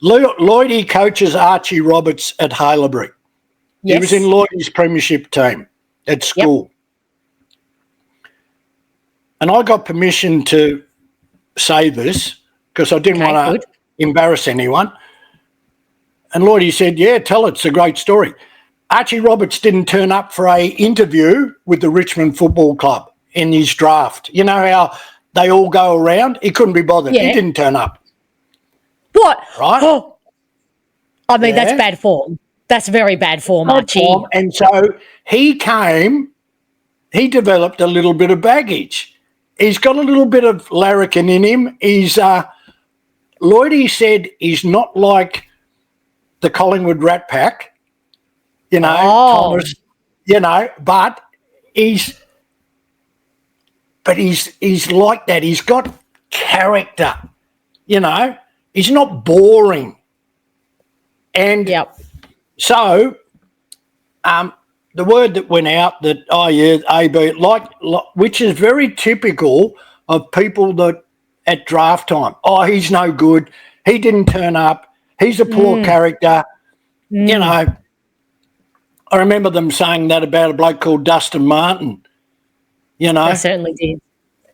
Speaker 2: Lloydie coaches Archie Roberts at Haileybury.
Speaker 1: Yes.
Speaker 2: He was in Lloydie's premiership team at school. And I got permission to say this because I didn't want to embarrass anyone. And Lloydie said, yeah, tell it. It's a great story. Archie Roberts didn't turn up for a interview with the Richmond Football Club in his draft. You know how they all go around? He couldn't be bothered.
Speaker 1: Yeah.
Speaker 2: He didn't turn up.
Speaker 1: What?
Speaker 2: Right?
Speaker 1: Oh. I mean, that's bad form. That's very bad form, Archie.
Speaker 2: And so he developed a little bit of baggage. He's got a little bit of larrikin in him. Lloydie said he's not like the Collingwood Rat Pack, Thomas, but he's like that. He's got character, he's not boring. And so the word that went out that, AB, which is very typical of people that at draft time, he's no good, he didn't turn up, he's a poor character. I remember them saying that about a bloke called Dustin Martin, They
Speaker 1: certainly did.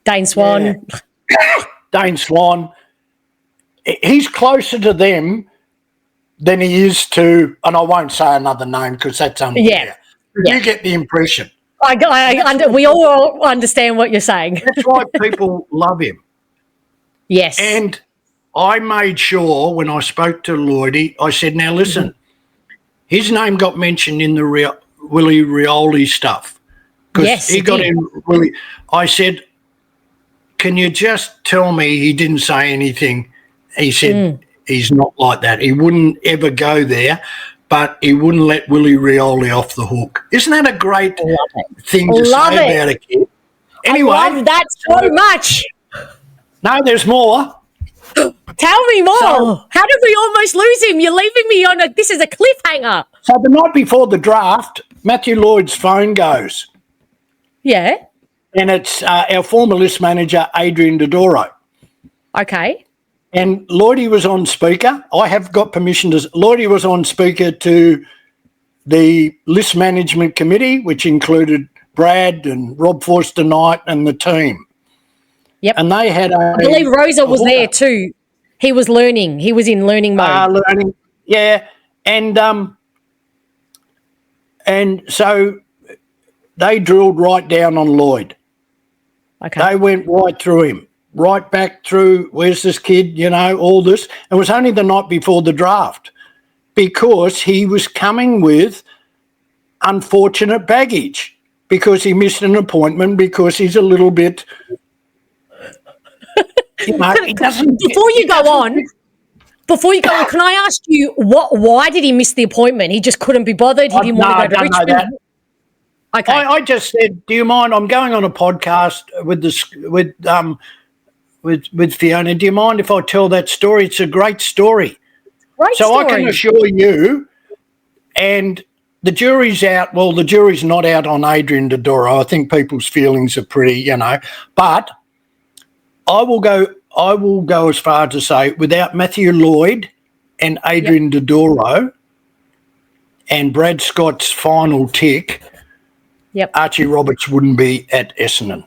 Speaker 1: Dane Swan.
Speaker 2: Yeah. Dane Swan. He's closer to them than he is to, and I won't say another name because that's unfair.
Speaker 1: Yeah.
Speaker 2: You get the impression.
Speaker 1: We all understand what you're saying.
Speaker 2: That's why people love him.
Speaker 1: Yes.
Speaker 2: And I made sure when I spoke to Lloydie, I said, now listen, his name got mentioned in the Willie Rioli stuff. Because he got in really. I said, can you just tell me he didn't say anything? He said he's not like that. He wouldn't ever go there, but he wouldn't let Willie Rioli off the hook. Isn't that a great thing to say about a kid? Anyway,
Speaker 1: I love that so much.
Speaker 2: No, there's more.
Speaker 1: Tell me more.
Speaker 2: So-
Speaker 1: How did we almost lose him? You're leaving me on this is a cliffhanger.
Speaker 2: So the night before the draft, Matthew Lloyd's phone goes,
Speaker 1: Yeah.
Speaker 2: and it's our former list manager, Adrian Dodoro.
Speaker 1: Okay.
Speaker 2: And Lloydie was on speaker. I have got permission to. Lloydie was on speaker to the list management committee, which included Brad and Rob Forster Knight and the team.
Speaker 1: Yep.
Speaker 2: And they had
Speaker 1: I believe Rosa was there too. He was learning. He was in learning mode.
Speaker 2: Learning, yeah. And so they drilled right down on Lloyd.
Speaker 1: Okay.
Speaker 2: They went right through him, right back through, where's this kid, all this. It was only the night before the draft because he was coming with unfortunate baggage because he missed an appointment because he's a little bit, he doesn't.
Speaker 1: Before you go on, can I ask you why did he miss the appointment? He just couldn't be bothered. He didn't want to go to Richmond.
Speaker 2: That.
Speaker 1: Okay.
Speaker 2: I just said, do you mind? I'm going on a podcast with Fiona. Do you mind if I tell that story? It's a great story.
Speaker 1: Great story.
Speaker 2: I can assure you, and the jury's out. Well, the jury's not out on Adrian Dodoro. I think people's feelings are pretty, but I will go as far to say without Matthew Lloyd and Adrian Dodoro and Brad Scott's final tick, Archie Roberts wouldn't be at Essendon.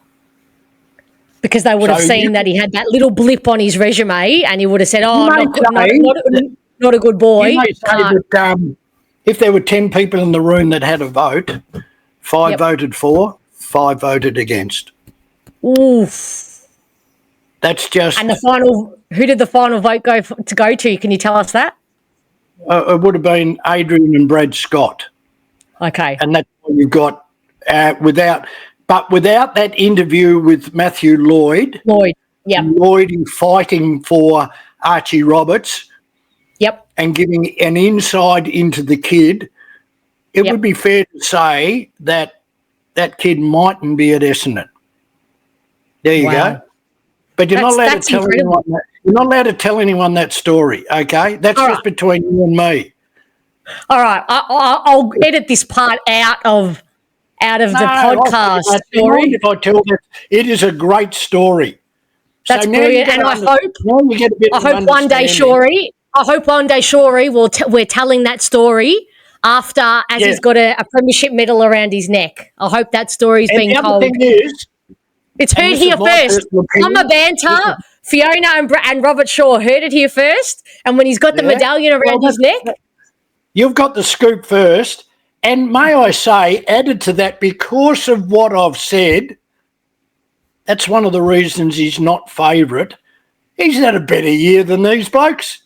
Speaker 1: Because they would have seen that he had that little blip on his resume and he would have said, not a good boy.
Speaker 2: You may say that if there were 10 people in the room that had a vote, 5 voted for, 5 voted against.
Speaker 1: Oof.
Speaker 2: That's just...
Speaker 1: And who did the final vote go to? Can you tell us that?
Speaker 2: It would have been Adrian and Brad Scott.
Speaker 1: Okay.
Speaker 2: And that's what you've got without that interview with Matthew Lloyd. Lloyd fighting for Archie Roberts.
Speaker 1: Yep.
Speaker 2: And giving an insight into the kid, it would be fair to say that that kid mightn't be at Essendon. There you go. But you're not allowed to tell anyone that. You're not allowed to tell anyone that story, okay? That's just between you and me.
Speaker 1: All right. I'll edit this part out of the podcast story.
Speaker 2: If I tell that, it is a great story.
Speaker 1: That's brilliant. And I hope one day, Shawry, we're telling that story after he's got a premiership medal around his neck. I hope that story's being told.
Speaker 2: The other thing is,
Speaker 1: it's heard here first. Mama Banter, Fiona and Robert Shaw heard it here first. And when he's got the medallion around his neck.
Speaker 2: You've got the scoop first. And may I say, added to that, because of what I've said, that's one of the reasons he's not favourite. He's had a better year than these blokes.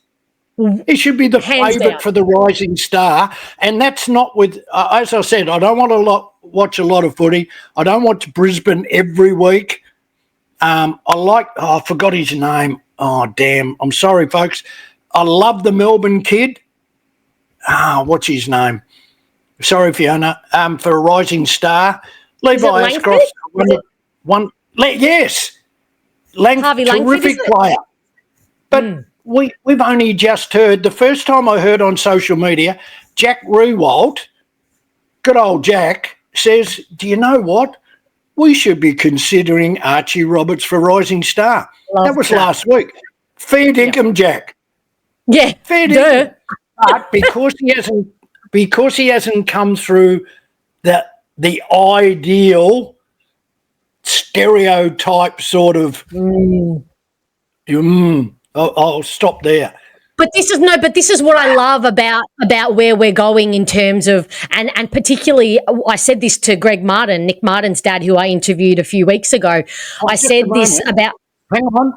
Speaker 2: He should be the favourite for the Rising Star. And that's not with, as I said, I don't want to watch a lot of footy. I don't watch Brisbane every week. I forgot his name. Oh, damn. I'm sorry, folks. I love the Melbourne kid. What's his name? Sorry, Fiona. For a Rising Star. Levi Ashcroft. Yes. Terrific player. But we've only just heard, the first time I heard on social media, Jack Rewalt, good old Jack, says, do you know what? We should be considering Archie Roberts for Rising Star. That was last week. Fair dinkum, Jack.
Speaker 1: Yeah.
Speaker 2: Fair dinkum. But because he hasn't come through the ideal stereotype sort of I'll stop there.
Speaker 1: But this is what I love about where we're going in terms of and particularly I said this to Greg Martin, Nick Martin's dad, who I interviewed a few weeks ago. I said this about.
Speaker 2: Hang on.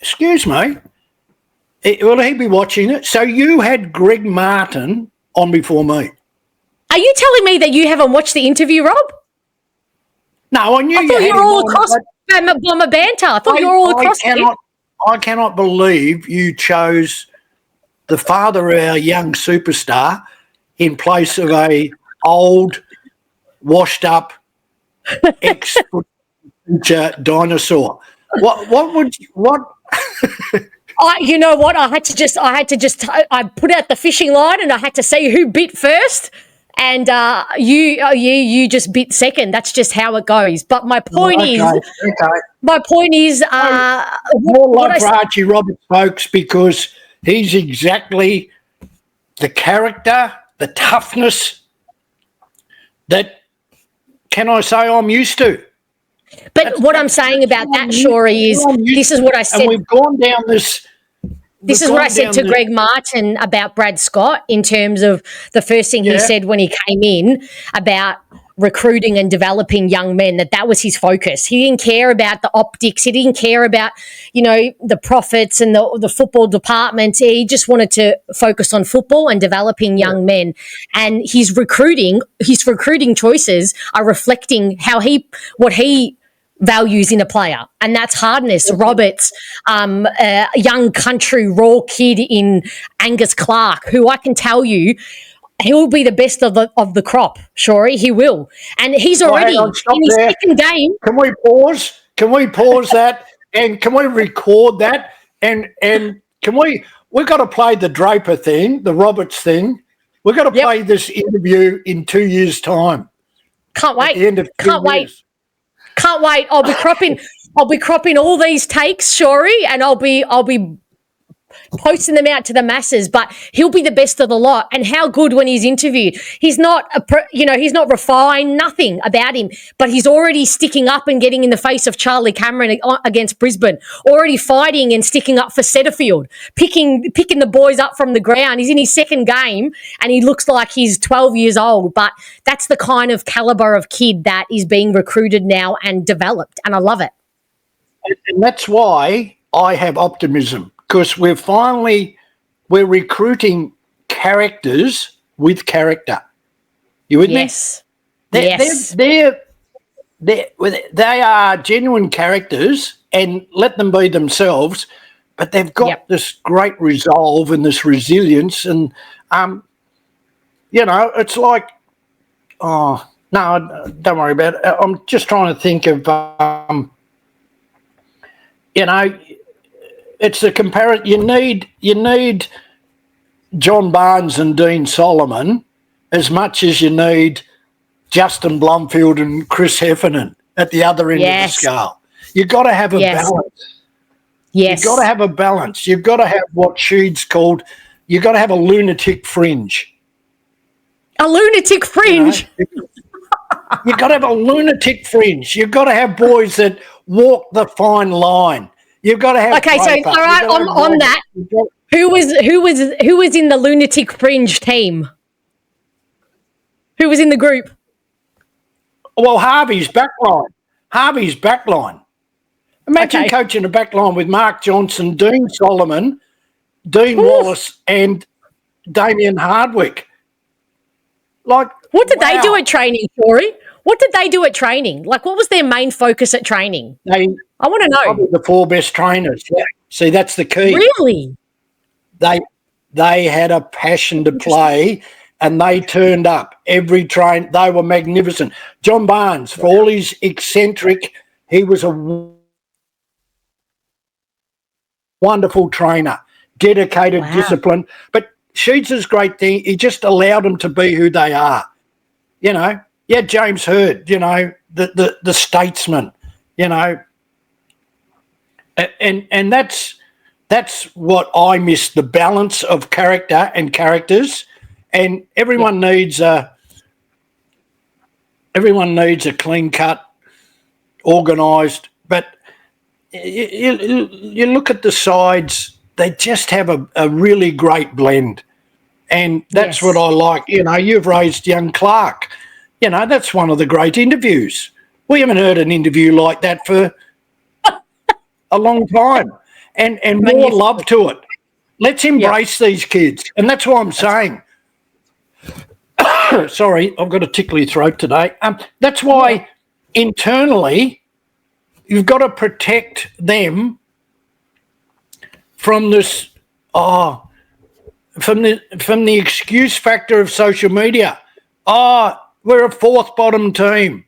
Speaker 2: Excuse me. Will he be watching it? So you had Greg Martin on before me.
Speaker 1: Are you telling me that you haven't watched the interview, Rob?
Speaker 2: No, I knew
Speaker 1: I thought you were all across Bomber Banter. I thought you were all across it.
Speaker 2: I cannot believe you chose the father of our young superstar in place of a old, washed-up ex-teacher dinosaur. What
Speaker 1: You know what? I put out the fishing line and I had to see who bit first. And you just bit second. That's just how it goes. But my point
Speaker 2: Okay. More love for Archie Roberts, folks, because he's exactly the character, the toughness that, can I say, I'm used to.
Speaker 1: But what I'm saying about that, Shawry, is this is what I said.
Speaker 2: And we've gone down this.
Speaker 1: This is what I said to Greg Martin about Brad Scott in terms of the first thing he said when he came in about recruiting and developing young men, that was his focus. He didn't care about the optics. He didn't care about, the profits and the football department. He just wanted to focus on football and developing young men. And his recruiting choices are reflecting what he values in a player, and that's hardness. Roberts, a young country raw kid in Angus Clark, who I can tell you he'll be the best of the crop. Shawry, he will, and he's already in his second game.
Speaker 2: Can we pause? Can we pause that? And can we record that? And can we've got to play the Draper thing, the Roberts thing. We've got to play this interview in 2 years' time.
Speaker 1: Can't wait.
Speaker 2: At the end of
Speaker 1: Can't wait. Can't wait. I'll be cropping all these takes, Shawry, and I'll be posting them out to the masses. But he'll be the best of the lot. And how good when he's interviewed. He's not he's not refined, nothing about him, but he's already sticking up and getting in the face of Charlie Cameron against Brisbane, already fighting and sticking up for Setterfield, picking the boys up from the ground. He's in his second game and he looks like he's 12 years old, but that's the kind of caliber of kid that is being recruited now and developed, and I love it.
Speaker 2: And that's why I have optimism, because we're recruiting characters with character. You with me?
Speaker 1: Yes.
Speaker 2: They are genuine characters, and let them be themselves, but they've got this great resolve and this resilience, and it's like, oh no, don't worry about it. I'm just trying to think of it's a comparison. You need John Barnes and Dean Solomon as much as you need Justin Blumfield and Chris Heffernan at the other end of the scale. You've got to have a balance.
Speaker 1: Yes.
Speaker 2: You've got to have a balance. You've got to have what Sheed's called, you've got to have a lunatic fringe.
Speaker 1: A lunatic fringe?
Speaker 2: You've got to have a lunatic fringe. You've got to have boys that walk the fine line. You've got to have.
Speaker 1: Okay, so all right, on that, who was in the lunatic fringe team? Who was in the group?
Speaker 2: Well, Harvey's backline. Imagine coaching a backline with Mark Johnson, Dean Solomon, Dean Wallace, and Damien Hardwick. Like,
Speaker 1: what did they do at training, Shawry? What did they do at training? Like, what was their main focus at training? I want to know.
Speaker 2: Probably the four best trainers. Yeah. See, that's the key.
Speaker 1: Really?
Speaker 2: They had a passion to play, and they turned up every train. They were magnificent. John Barnes, for all his eccentric, he was a wonderful trainer, dedicated, disciplined. But Sheeds' great thing, he just allowed them to be who they are. James Hurd, the statesman, and that's what I miss, the balance of character and characters. And everyone needs a clean cut, organised. But you look at the sides; they just have a really great blend, and that's what I like. You've raised young Clark. That's one of the great interviews. We haven't heard an interview like that for a long time, and more love to it. Let's embrace these kids, and that's what I'm saying. Sorry, I've got a tickly throat today. That's why internally you've got to protect them from this, from the excuse factor of social media. We're a fourth bottom team.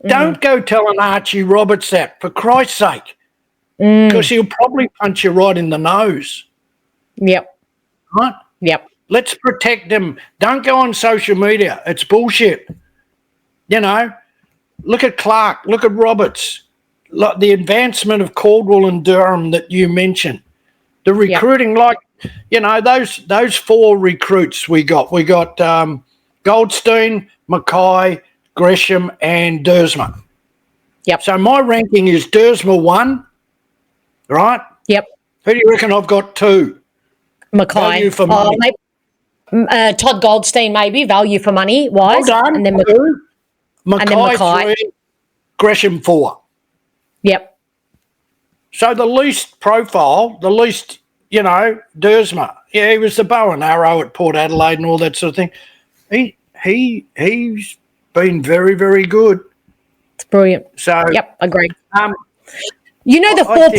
Speaker 2: Don't go telling Archie Roberts that, for Christ's sake. because he'll probably punch you right in the nose,
Speaker 1: Yep.
Speaker 2: right?
Speaker 1: Yep.
Speaker 2: Let's protect them. Don't go on social media. It's bullshit. You know, look at Clark, look at Roberts, like the advancement of Caldwell and Durham that you mentioned. The recruiting, like, you know, those 4 recruits we got. We got Goldstein, Mackay, Gresham, and Dersma.
Speaker 1: Yep.
Speaker 2: So my ranking is Dersma 1, right?
Speaker 1: Yep.
Speaker 2: Who do you reckon I've got 2?
Speaker 1: Mackay.
Speaker 2: Value for money.
Speaker 1: Todd Goldstein, maybe, value for money wise.
Speaker 2: Well done.
Speaker 1: And then
Speaker 2: 2. Mackay,
Speaker 1: Mackay.
Speaker 2: 3. Gresham 4.
Speaker 1: Yep.
Speaker 2: So the least profile, the least, you know, Dersma. Yeah, he was the bow and arrow at Port Adelaide and all that sort of thing. He's been very, very good.
Speaker 1: It's brilliant.
Speaker 2: So
Speaker 1: yep, agreed.
Speaker 2: You
Speaker 1: know the 4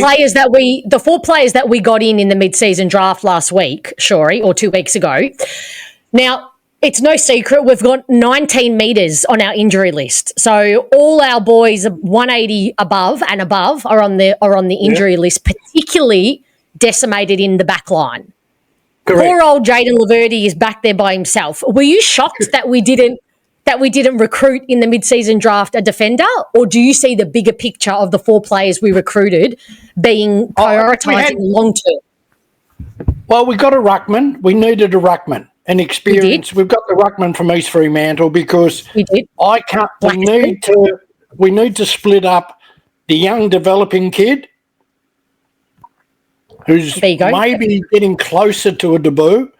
Speaker 1: players that we got in the mid-season draft last week, Shawry, or 2 weeks ago. Now, it's no secret we've got 19 metres on our injury list. So all our boys 180 above are on the injury list, particularly decimated in the back line. Correct. Poor old Jaden Laverty is back there by himself. Were you shocked that we didn't recruit in the mid-season draft a defender, or do you see the bigger picture of the 4 players we recruited being prioritising long-term?
Speaker 2: Well, we got a ruckman. We needed a ruckman and experience. We've got the ruckman from East Fremantle because we need to split up the young developing kid who's maybe getting closer to a debut.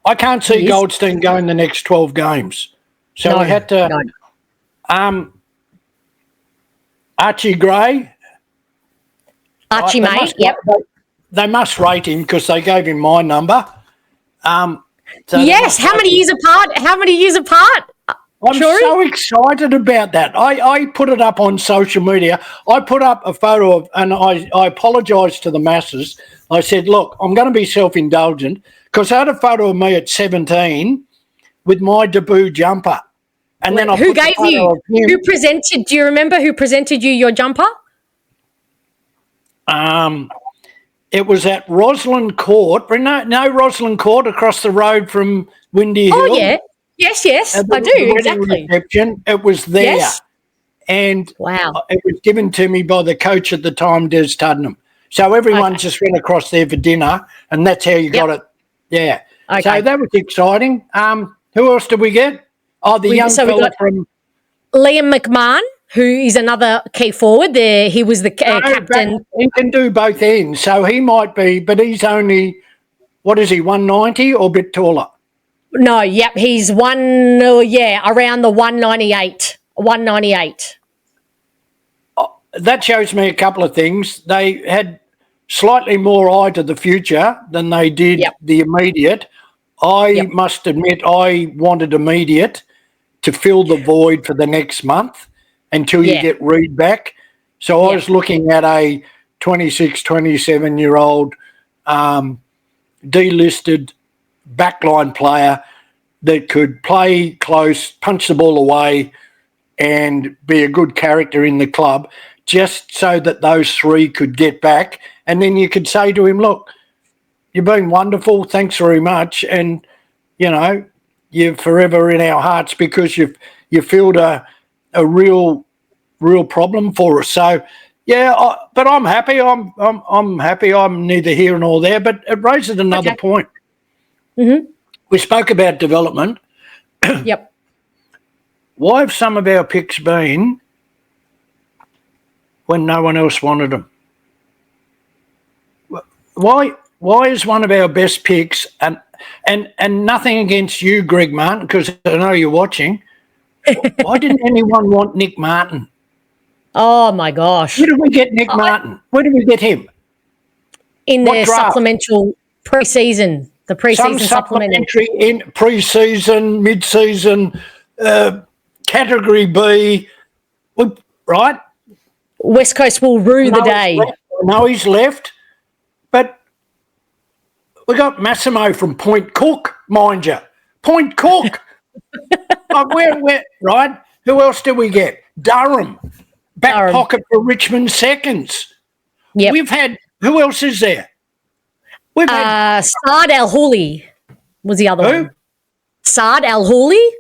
Speaker 2: I can't see Goldstein going the next 12 games. So we had to Archie Gray.
Speaker 1: Archie mate, yep.
Speaker 2: They must rate him because they gave him my number.
Speaker 1: Yes, how many years apart?
Speaker 2: I'm so excited about that. I put it up on social media. I put up a photo of, and I apologise to the masses. I said, look, I'm going to be self-indulgent because I had a photo of me at 17 with my debut jumper. And then
Speaker 1: who gave you? Who presented? Do you remember who presented you your jumper?
Speaker 2: It was at Roslyn Court. No, Roslyn Court across the road from Windy Hill.
Speaker 1: Oh yeah, yes, I do exactly.
Speaker 2: Reception. It was there, and
Speaker 1: wow,
Speaker 2: it was given to me by the coach at the time, Des Tuddenham. So everyone just went across there for dinner, and that's how you got it. Yeah. Okay. So that was exciting. Who else did we get? Oh, the young fella from
Speaker 1: Liam McMahon, who is another key forward there. He was the captain.
Speaker 2: He can do both ends, so he might be, but he's only, what is he, 190 or a bit taller?
Speaker 1: No, yep, he's around the 198. 198.
Speaker 2: That shows me a couple of things. They had slightly more eye to the future than they did the immediate. I must admit I wanted immediate to fill the void for the next month until you get Reed back. So I was looking at a 26, 27-year-old delisted backline player that could play close, punch the ball away and be a good character in the club, just so that those 3 could get back. And then you could say to him, look, you've been wonderful, thanks very much, and, you know, you're forever in our hearts because you filled a real problem for us. So, but I'm happy. I'm happy. I'm neither here nor there, but it raises another point.
Speaker 1: Mm-hmm.
Speaker 2: We spoke about development.
Speaker 1: Yep.
Speaker 2: Why have some of our picks been when no one else wanted them? Why is one of our best picks, and nothing against you, Greg Martin, because I know you're watching, why didn't anyone want Nick Martin?
Speaker 1: Oh, my gosh.
Speaker 2: Where did we get Nick Martin? Where did we get him?
Speaker 1: In the supplemental pre-season. The pre-season
Speaker 2: supplementary in pre-season, mid-season, category B, right?
Speaker 1: West Coast will rue the day.
Speaker 2: No, he's left. But we got Massimo from Point Cook, mind you. Point Cook. Right? Who else did we get? Durham. Back pocket for Richmond seconds.
Speaker 1: Yep.
Speaker 2: We've had, who else is there? We've had
Speaker 1: Saad Al Houli was the other
Speaker 2: who?
Speaker 1: one. Saad Al Houli?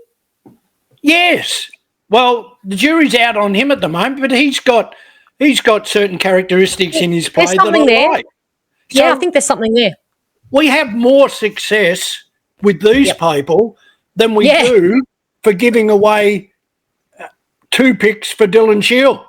Speaker 2: Yes. Well, the jury's out on him at the moment, but he's got certain characteristics in his play
Speaker 1: There's
Speaker 2: that
Speaker 1: something
Speaker 2: I
Speaker 1: there.
Speaker 2: like.
Speaker 1: Yeah,
Speaker 2: So
Speaker 1: I think there's something there.
Speaker 2: we have more success with these people than we
Speaker 1: Yeah.
Speaker 2: do for giving away 2 picks for Dylan Shield.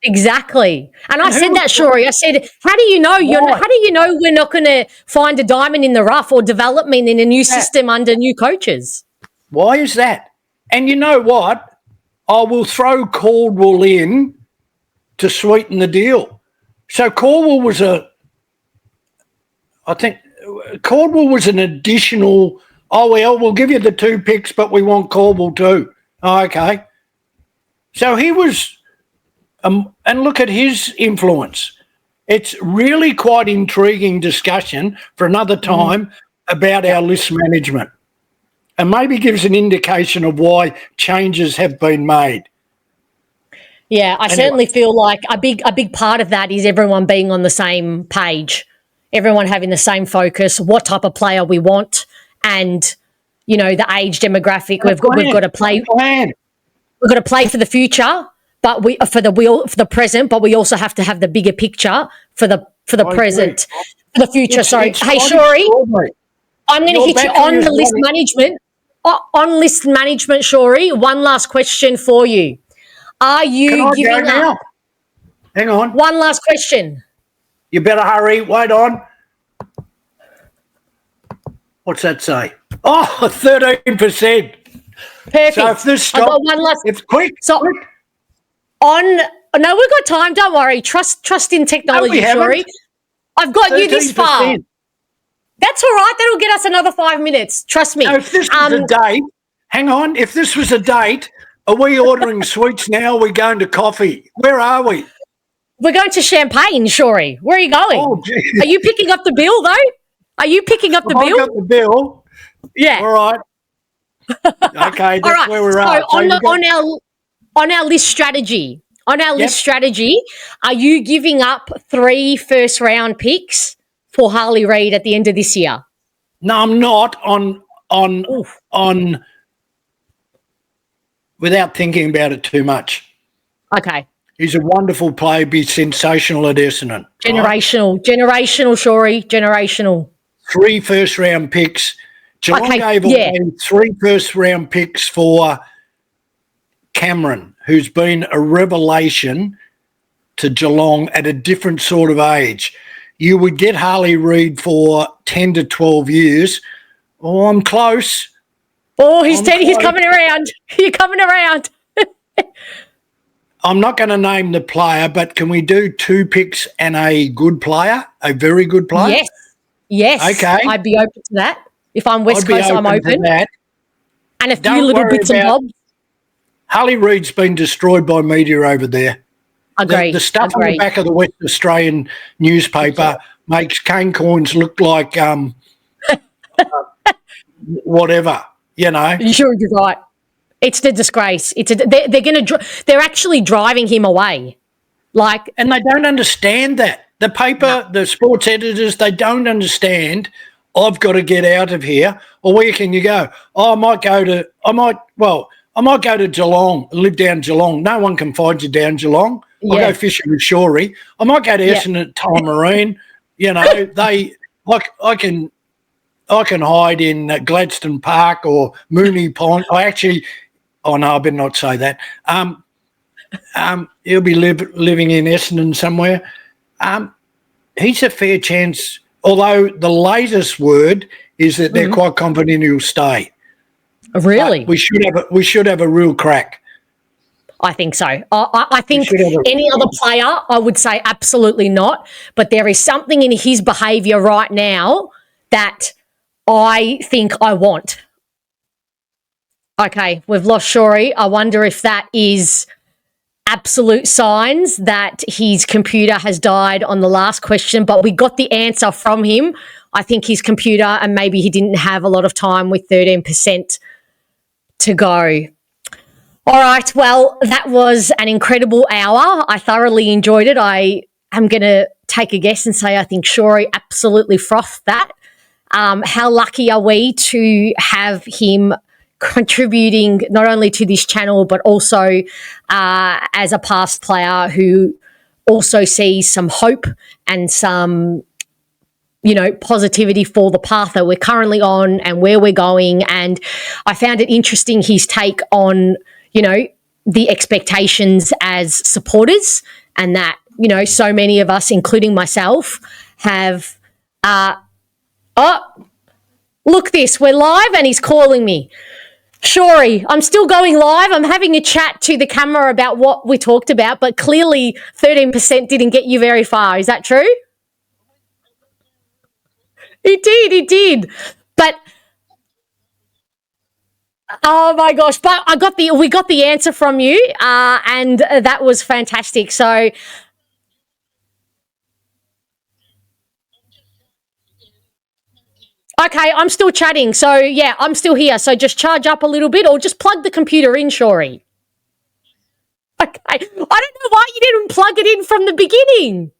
Speaker 1: Exactly. And I
Speaker 2: And
Speaker 1: said
Speaker 2: who-
Speaker 1: that, Shawry. I said, how do you know
Speaker 2: Why?
Speaker 1: how do you know we're not going to find a diamond in the rough or development in a new system under new coaches?
Speaker 2: Why is that? And you know what? I will throw Caldwell in to sweeten the deal. So Caldwell was an additional, we'll give you the 2 picks, but we want Caldwell too. Oh, okay. So he was, and look at his influence. It's really quite intriguing discussion for another time about our list management, and maybe gives an indication of why changes have been made.
Speaker 1: Yeah, I certainly feel like a big part of that is everyone being on the same page, everyone having the same focus, what type of player we want, and the age demographic. We've got to play. We've got to play for the future, but for the present. But we also have to have the bigger picture for the present, for the future. Sorry, hey Shawry, I'm going to hit you on the list management. On list management, Shawry. One last question for you. Are you giving up?
Speaker 2: Hang on.
Speaker 1: One last question.
Speaker 2: You better hurry. Wait on. What's that say? Oh, 13%.
Speaker 1: Perfect.
Speaker 2: So if this stops, it's quick.
Speaker 1: So
Speaker 2: quick.
Speaker 1: no, we've got time. Don't worry. Trust in technology, Shawry. I've got 13%. You this far. That's all right. That'll get us another 5 minutes. Trust me.
Speaker 2: So if this was a date, hang on. If this was a date, are we ordering sweets now? Are we going to coffee? Where are we?
Speaker 1: We're going to Champagne, Shawry. Where are you going?
Speaker 2: Oh, geez.
Speaker 1: Are you picking up the bill, though? Are you picking up the bill?
Speaker 2: I got the bill.
Speaker 1: Yeah.
Speaker 2: All right. Okay, that's right. Where we're at.
Speaker 1: So on our list strategy, are you giving up 3 first-round picks for Harley Reid at the end of this year?
Speaker 2: No, I'm not on without thinking about it too much.
Speaker 1: Okay.
Speaker 2: He's a wonderful player, be sensational at Essendon.
Speaker 1: Generational, Shawry, generational.
Speaker 2: 3 first-round picks. Geelong gave away 3 first-round picks for Cameron, who's been a revelation to Geelong at a different sort of age. You would get Harley Reid for 10 to 12 years. Oh, I'm close.
Speaker 1: Oh, he's coming around. You're coming around.
Speaker 2: I'm not going to name the player, but can we do 2 picks and a good player, a very good player?
Speaker 1: Yes. Okay. I'd be open to that. If I'm West Coast, I'm open. To that. And a few little bits and bobs.
Speaker 2: Harley Reid's been destroyed by media over there.
Speaker 1: Agreed.
Speaker 2: The stuff on the back of the West Australian newspaper makes cane coins look like whatever,
Speaker 1: You're right. It's the disgrace. They're actually driving him away.
Speaker 2: And they don't understand that. The paper, the sports editors, they don't understand. I've got to get out of here. Or where can you go? Oh, I might go to Geelong, live down Geelong. No one can find you down Geelong. I'll go fishing with Shawry. I might go to Essendon at Tullamarine. I can hide in Gladstone Park or Moonee Pond. I better not say that. He'll be living in Essendon somewhere. He's a fair chance, although the latest word is that they're quite confident he'll stay.
Speaker 1: Really?
Speaker 2: But we should have a real crack.
Speaker 1: I think so. I think any other player, I would say absolutely not. But there is something in his behaviour right now that I think I want. Okay, we've lost Shawry. I wonder if that is absolute signs that his computer has died on the last question, but we got the answer from him. I think his computer, and maybe he didn't have a lot of time with 13% to go. All right, well, that was an incredible hour. I thoroughly enjoyed it. I am going to take a guess and say I think Shawry absolutely frothed that. How lucky are we to have him contributing not only to this channel but also as a past player who also sees some hope and some positivity for the path that we're currently on and where we're going. And I found it interesting his take on the expectations as supporters, and that so many of us, including myself, have look this, we're live and he's calling me. Shawry, I'm still going live. I'm having a chat to the camera about what we talked about, but clearly 13% didn't get you very far. Is that true? It did. But oh my gosh! But we got the answer from you, and that was fantastic. So. Okay, I'm still chatting. So, yeah, I'm still here. So just charge up a little bit or just plug the computer in, Shawry. Okay. I don't know why you didn't plug it in from the beginning.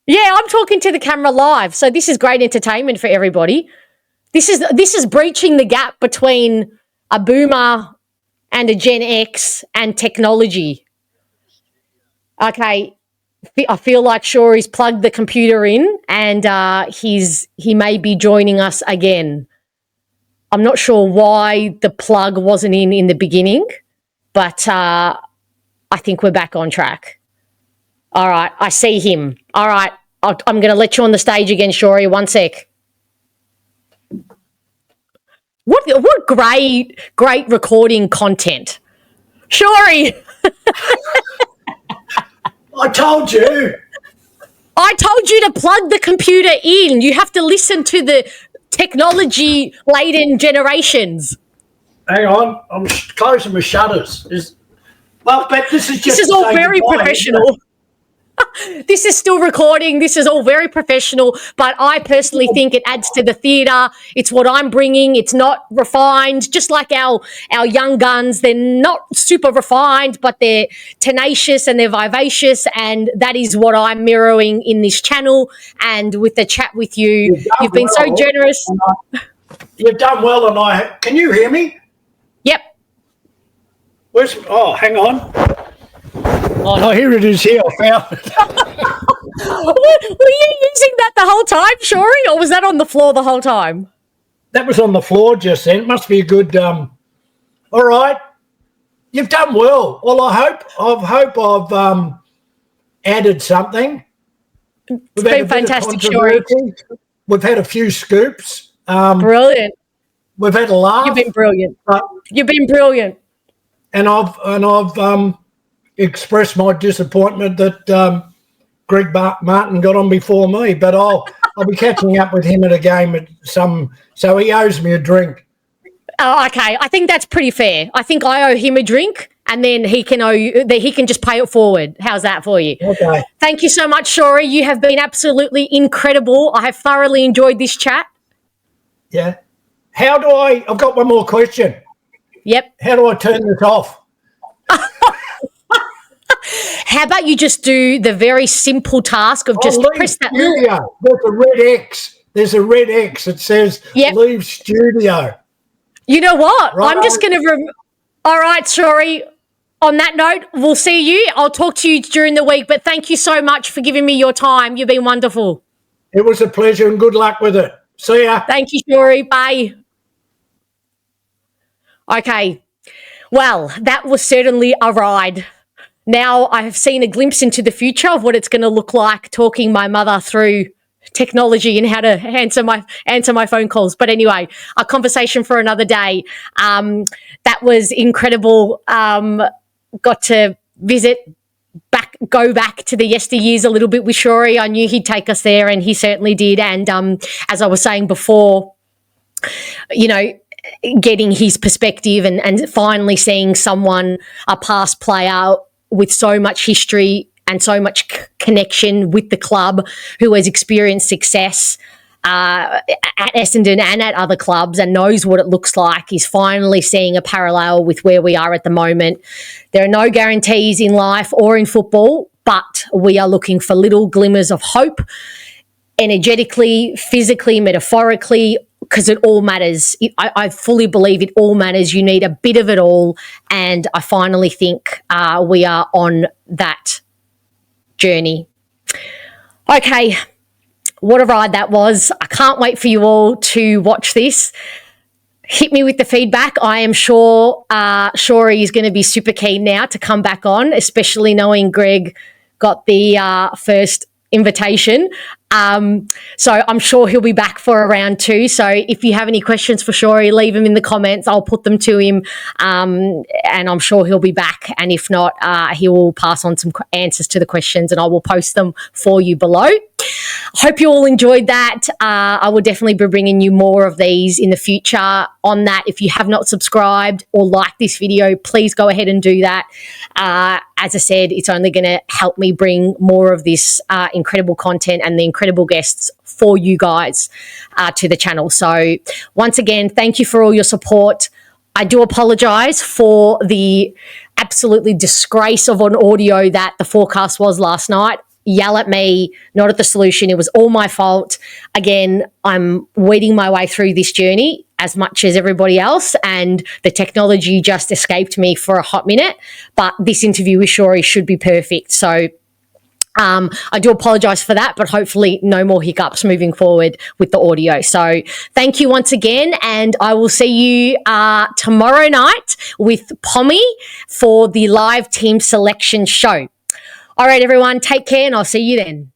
Speaker 1: Yeah, I'm talking to the camera live. So this is great entertainment for everybody. This is breaching the gap between a boomer and a Gen X and technology. Okay. I feel like Shawry's plugged the computer in and he may be joining us again. I'm not sure why the plug wasn't in the beginning, but I think we're back on track. All right, I see him. All right, I'm going to let you on the stage again, Shawry. 1 sec. What great recording content. Shawry!
Speaker 2: I told you.
Speaker 1: I told you to plug the computer in. You have to listen to the technology-laden generations.
Speaker 2: Hang on, I'm closing my shutters. But this is just.
Speaker 1: This is all very professional. This is still recording. This is all very professional, but I personally think it adds to the theatre. It's what I'm bringing. It's not refined, just like our young guns. They're not super refined, but they're tenacious and they're vivacious, and that is what I'm mirroring in this channel and with the chat with you. You've been so generous.
Speaker 2: You've done well, and can you hear me?
Speaker 1: Yep.
Speaker 2: Hang on. Oh, here it is. Here, I found it.
Speaker 1: Were you using that the whole time, Shawry, or was that on the floor the whole time?
Speaker 2: That was on the floor just then. It must be a good. All right, you've done well. Well, I hope I've added something.
Speaker 1: It's been fantastic, Shawry.
Speaker 2: We've had a few scoops.
Speaker 1: Brilliant.
Speaker 2: We've had a laugh.
Speaker 1: You've been brilliant. You've been brilliant.
Speaker 2: And I've expressed my disappointment that Greg Martin got on before me, but I'll be catching up with him at a game at so he owes me a drink.
Speaker 1: Oh, okay. I think that's pretty fair. I think I owe him a drink, and then he can just pay it forward. How's that for you?
Speaker 2: Okay.
Speaker 1: Thank you so much, Shawry. You have been absolutely incredible. I have thoroughly enjoyed this chat.
Speaker 2: Yeah. I've got one more question.
Speaker 1: Yep.
Speaker 2: How do I turn this off?
Speaker 1: How about you just do the very simple task of just press that little...
Speaker 2: There's a red X. There's a red X that says leave studio.
Speaker 1: You know what?
Speaker 2: Right.
Speaker 1: I'm just going to... All right, Shawry. On that note, we'll see you. I'll talk to you during the week, but thank you so much for giving me your time. You've been wonderful.
Speaker 2: It was a pleasure and good luck with it. See ya.
Speaker 1: Thank you, Shawry. Bye. Okay. Well, that was certainly a ride. Now I have seen a glimpse into the future of what it's going to look like talking my mother through technology and how to answer my phone calls. But anyway, a conversation for another day. That was incredible. Got to go back to the yesteryears a little bit with Shawry. I knew he'd take us there, and he certainly did. And as I was saying before, getting his perspective and finally seeing someone, a past player with so much history and so much connection with the club who has experienced success at Essendon and at other clubs and knows what it looks like is finally seeing a parallel with where we are at the moment. There are no guarantees in life or in football, but we are looking for little glimmers of hope, energetically, physically, metaphorically, because it all matters. I fully believe it all matters. You need a bit of it all. And I finally think we are on that journey. Okay, what a ride that was. I can't wait for you all to watch this. Hit me with the feedback. I am sure Shawry is going to be super keen now to come back on, especially knowing Greg got the first invitation. So I'm sure he'll be back for a round 2. So if you have any questions for Shawry, leave them in the comments. I'll put them to him, and I'm sure he'll be back. And if not, he will pass on some answers to the questions, and I will post them for you below. Hope you all enjoyed that. I will definitely be bringing you more of these in the future. On that, if you have not subscribed or liked this video, please go ahead and do that. As I said, it's only going to help me bring more of this incredible content and the incredible guests for you guys to the channel. So once again, thank you for all your support. I do apologise for the absolutely disgrace of an audio that the forecast was last night. Yell at me, not at the solution. It was all my fault. Again, I'm weeding my way through this journey as much as everybody else, and the technology just escaped me for a hot minute. But this interview with Shawry should be perfect. So I do apologise for that, but hopefully no more hiccups moving forward with the audio. So thank you once again, and I will see you tomorrow night with Pommy for the live team selection show. All right, everyone, take care, and I'll see you then.